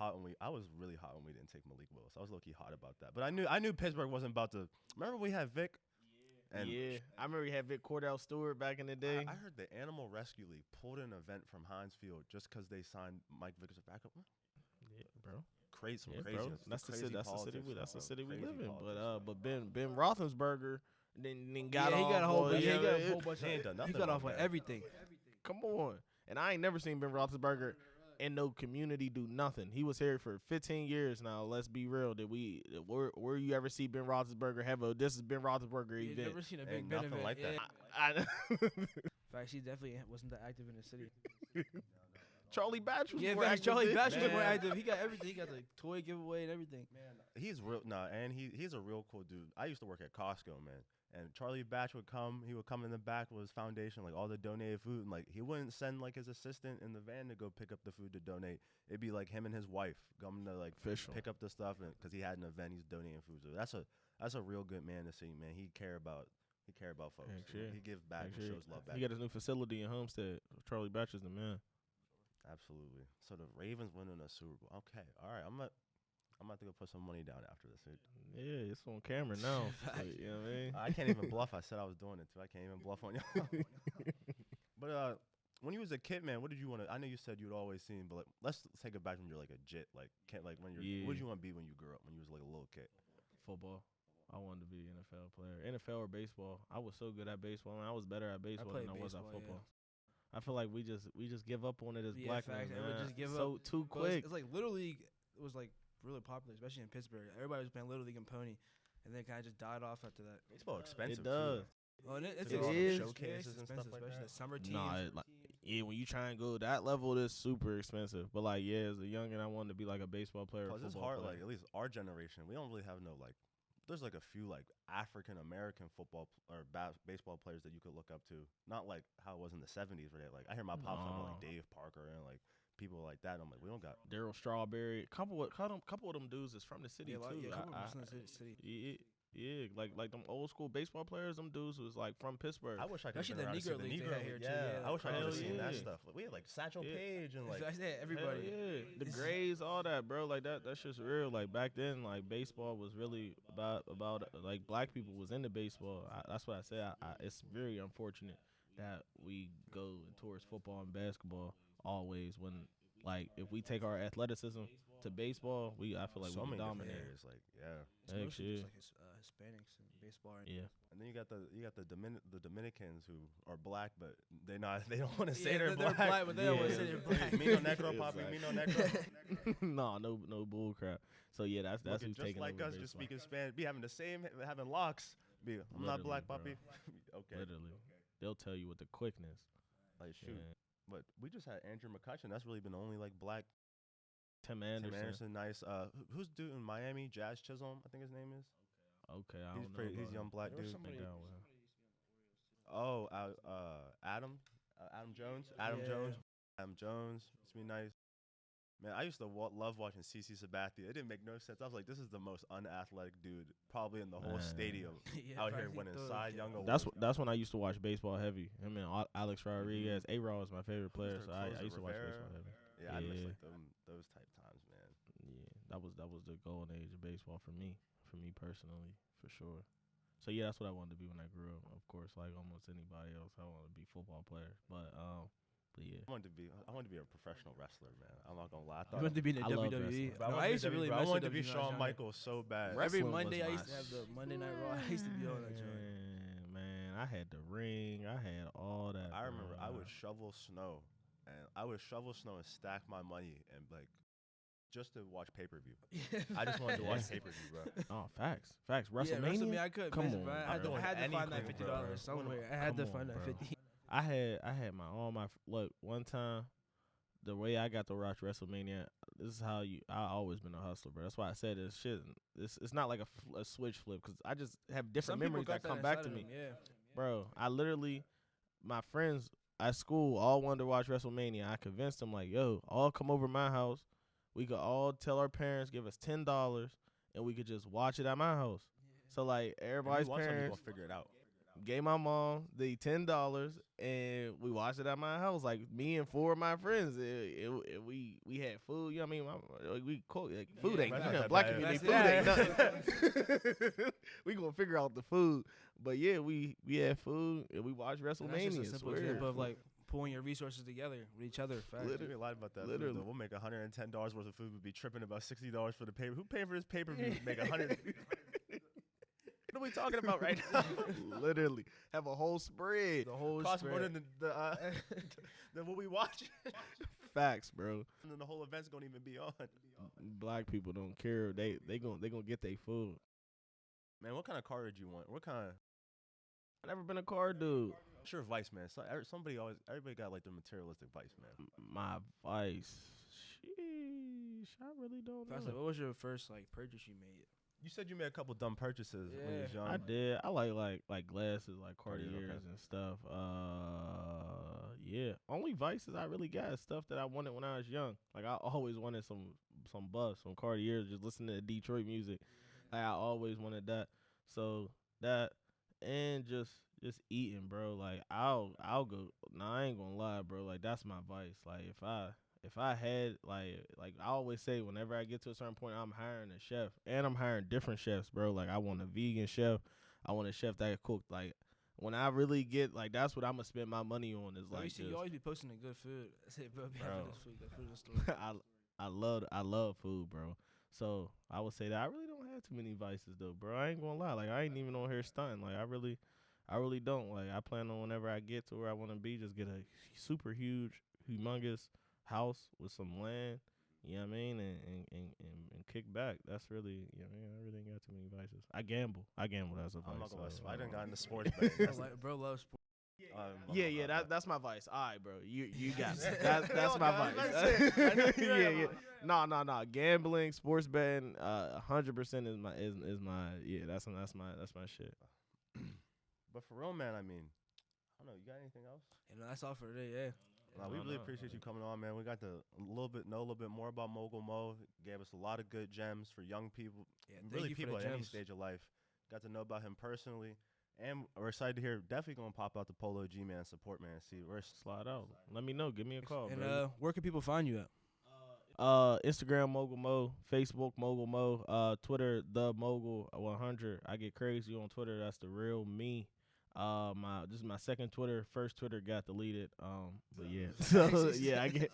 really hot when we didn't take Malik Willis. I was low key hot about that. But I knew Pittsburgh wasn't about to. Remember we had Vic. And Yeah, I remember you had Vic Cordell Stewart back in the day. I heard the Animal Rescue League pulled an event from Heinz Field just because they signed Mike Vick as a backup. Yeah, bro. Crazy, Yeah, crazy. bro. That's the city. That's the city. That's the city we Crazy live in. politics. But Ben Roethlisberger then got Yeah, off. he got a whole boy. bunch. Yeah, He got a yeah. whole bunch. He ain't done He nothing got off wrong, on man. everything. Come on. And I ain't never seen Ben Roethlisberger in no community do nothing. He was here for 15 years now. Let's be real. Where you ever see Ben Roethlisberger have a this is Ben Roethlisberger You event? never seen a Big Ain't Ben nothing event. like that. Yeah. I, Fact, he definitely wasn't that active in the city. Charlie Batch was Yeah, more fact, active Charlie than- Batch was more Man. active. He got everything. He got the toy giveaway and everything. He's real. And he's a real cool dude. I used to work at Costco, man. And Charlie Batch would come. He would come in the back with his foundation, like all the donated food, and like he wouldn't send like his assistant in the van to go pick up the food to donate. It'd be like him and his wife coming to like Official. pick up the stuff, and because he had an event, he's donating food. So that's a real good man to see, man. He care about folks. Heck yeah. He gives back Heck and yeah. shows love back. He got his new facility in Homestead. Charlie Batch is the man. Absolutely. So the Ravens winning a Super Bowl. Okay, all right. I'm about to go put some money down after this. Yeah, it's on camera now. So, you know what I mean? I can't even bluff. I said I was doing it too. I can't even bluff on you. But when you was a kid, man, what did you want to? I know you said you'd always seen, but like, let's take it back when you're like a jit, like when you're. Yeah. What did you want to be when you grew up? When you was like a little kid? Football. I wanted to be an NFL player. NFL or baseball. I was so good at baseball, and I was better at baseball than I was at football. I feel like we just give up on it as black men. Facts. Everyone just give so up. too Well, quick. It's like Little League was like really popular, especially in Pittsburgh. Everybody was playing Little League and Pony, and then kind of just died off after that. Baseball It expensive. does. Well, and it's It all is. Showcases and stuff like especially that. the summer teams. Nah, when you try and go that level, it's super expensive. But like, yeah, as a youngin', I wanted to be like a baseball player. Or Cause it's football hard. player. Like at least our generation, we don't really have no like. There's like a few like African American football or baseball players that you could look up to. Not like how it was in the '70s, where they like I hear my pops talking about like Dave Parker and like people like that. I'm like, we don't got. Daryl Strawberry. Couple of them dudes is from the city Yeah, too. a couple of percent of the city. Yeah, like them old school baseball players. Them dudes was like from Pittsburgh. I wish I could. Especially have the been around to Negro see League they had here too. Yeah, Yeah, I wish I could have hell seen that yeah. stuff. Like, we had like Satchel Yeah. Paige and like. I said everybody. Hell yeah, the It's- Grays, all that, bro. Like that's just real. Like back then, like baseball was really about like black people was into baseball. That's what I say. It's very unfortunate that we go towards football and basketball always when like if we take our athleticism to baseball, I feel like so we many can different dominate. areas, like yeah. It's Heck mostly yeah. just like Hispanics and baseball. And Yeah. And then you got the Dominicans who are black, but they don't want to say Yeah, they're black. but they don't want to say they're black. Me no negro, papi. Me no negro. no bull crap. So yeah, that's Looking who's just taking like over us, just baseball. speaking Spanish, be having having locks. I'm not black, Literally, papi. Okay, Literally, they'll tell you with the quickness. like shoot. Yeah. But we just had Andrew McCutcheon. That's really been the only like black. Tim Tim Anderson. Anderson, nice. Who's dude in Miami? Jazz Chisholm, I think his name is. Okay, I He's don't know. pretty. He's about young him. black There was dude. somebody- Been down with him. Oh, Adam Jones. Adam Yeah. Jones. Adam Jones. It's be nice. Man, I used to love watching CC Sabathia. It didn't make no sense. I was like, this is the most unathletic dude probably in the whole Man. stadium Yeah, out facts, here he winning throws Cy it. Young That's awards. that's when I used to watch baseball heavy. I mean, Alex Rodriguez, A-Rod was my favorite Who was player, their so I closer, used to watch Rivera? baseball heavy. Yeah, I miss Yeah. like those type times, man. Yeah, that was the golden age of baseball for me personally, for sure. So yeah, that's what I wanted to be when I grew up. Of course, like almost anybody else, I wanted to be football player. But yeah, I wanted to be a professional wrestler, man. I'm not gonna lie. I You thought want to be in the I love WWE? wrestling. Bro, No, I used to really I mess wanted to with be WWE when I was Shawn younger. Michaels so bad. Every Wrestling was Monday, I my used to have the Monday Night Raw. I used to be on that joint. Man, I had the ring. I had all that. I remember bro. I would shovel snow, and stack my money and like just to watch pay per view. I just wanted to watch pay per view, bro. Oh, facts. Yeah, WrestleMania. I could. Come miss it, on, bro. bro. I had to find that Anything, $50 bro. somewhere. I had to Come find on, that bro. 50. I had my all my look one time. The way I got to watch WrestleMania, this is how I always been a hustler, bro. That's why I said this shit. It's not like a switch flip because I just have different Some people memories got that come inside back to of me, them, yeah. bro. I literally, my friends at school all wanted to watch WrestleMania. I convinced them like, yo, all come over my house. We could all tell our parents, give us $10, and we could just watch it at my house. So like everybody's parents Gonna figure it out. gave my mom the $10 and we watched it at my house. Like me and four of my friends, we had food. You know what I mean? We cook like, food Yeah, ain't that's you not know, that black bad. community That's food ain't nothing. We gonna figure out the food, but yeah, we had food and we watched And that's just WrestleMania. a It's simple weird. example of like pulling your resources together with each other. Facts. We lied about that. Literally. Food, though. We'll make $110 worth of food. We'd be tripping about $60 for the pay. Who paying for this pay per view? Make 100. What are we talking about right now? Literally have a whole spread. The whole Costs more spread. than than what we watch. Facts, bro. And then the whole event's gonna even be on. Black people don't care. They gonna get their food. Man, what kind of car did you want? What kind? I never been a car dude. Sure, Vice, man. So, everybody got like their materialistic vice, man. My vice. Sheesh, I really don't Facts, know. like, what was your first like purchase you made? You said you made a couple dumb purchases when you was young. I did. I like glasses, like Cartier, Cartiers okay. and stuff. Yeah. Only vices I really got is stuff that I wanted when I was young. Like I always wanted some buffs, some Cartiers. Just listening to Detroit music. Like, I always wanted that. So that and just eating, bro. Like I'll go. Nah, I ain't gonna lie, bro. Like that's my vice. Like if I had like I always say, whenever I get to a certain point, I'm hiring a chef, and I'm hiring different chefs, bro. Like I want a vegan chef, I want a chef that can cook. Like when I really get like, that's what I'm gonna spend my money on. Is like you always be posting the good food. I say, bro, be Bro. having this food, that food in the store. I love food, bro. So I would say that I really don't have too many vices though, bro. I ain't gonna lie. Like I ain't even on here stunting. Like I really don't. Like I plan on whenever I get to where I want to be, just get a super huge, humongous house with some land, you know what I mean, and kick back. That's really, you know what I mean, I really ain't got too many vices. I gamble as a vice. I'm not gonna lie. so, I done got into sports betting. Bro loves sports. That's my vice. All right, bro. You got it. That's Yo, my guys, vice. that's it. Yeah. No. Gambling, sports betting, 100% is my yeah. That's my shit. But for real, man, I mean, I don't know. You got anything else? You know, that's all for today. Yeah. Nah, we really appreciate you coming on, man. We got to know a little bit more about Mogul Mo. Gave us a lot of good gems for young people, Yeah, really thank you people for at the any gems. stage of life. Got to know about him personally, and we're excited to hear. Definitely gonna pop out the Polo G Man support, man. See, we're Slide out. Let me know. Give me a call, And bro. where can people find you at? Instagram Mogul Mo, Facebook Mogul Mo, Twitter the Mogul 100. I get crazy on Twitter. That's the real me. This is my second Twitter. First Twitter got deleted. But yeah, so yeah, I get.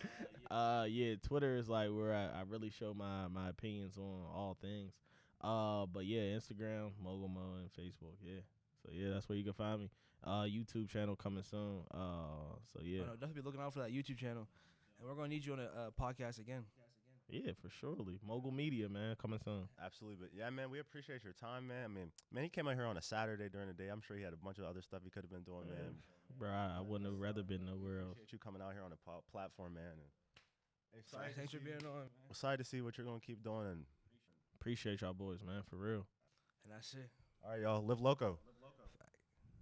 Yeah, Twitter is like where I really show my opinions on all things. But yeah, Instagram Mogul Mo and Facebook. Yeah, so yeah, that's where you can find me. YouTube channel coming soon. So yeah. Oh, no, definitely be looking out for that YouTube channel. And we're gonna need you on a podcast again. Yeah, for surely. Mogul Media, man, coming soon. absolutely. But yeah, man, we appreciate your time, man. I mean, he came out here on a Saturday during the day. I'm sure he had a bunch of other stuff he could have been doing, man. Bro, I wouldn't have rather been nowhere else. Appreciate you coming out here on a platform, man. And Thanks for being on. excited to see what you're gonna keep doing. And Appreciate y'all boys, man, for real. And that's it. all right, y'all, live loco.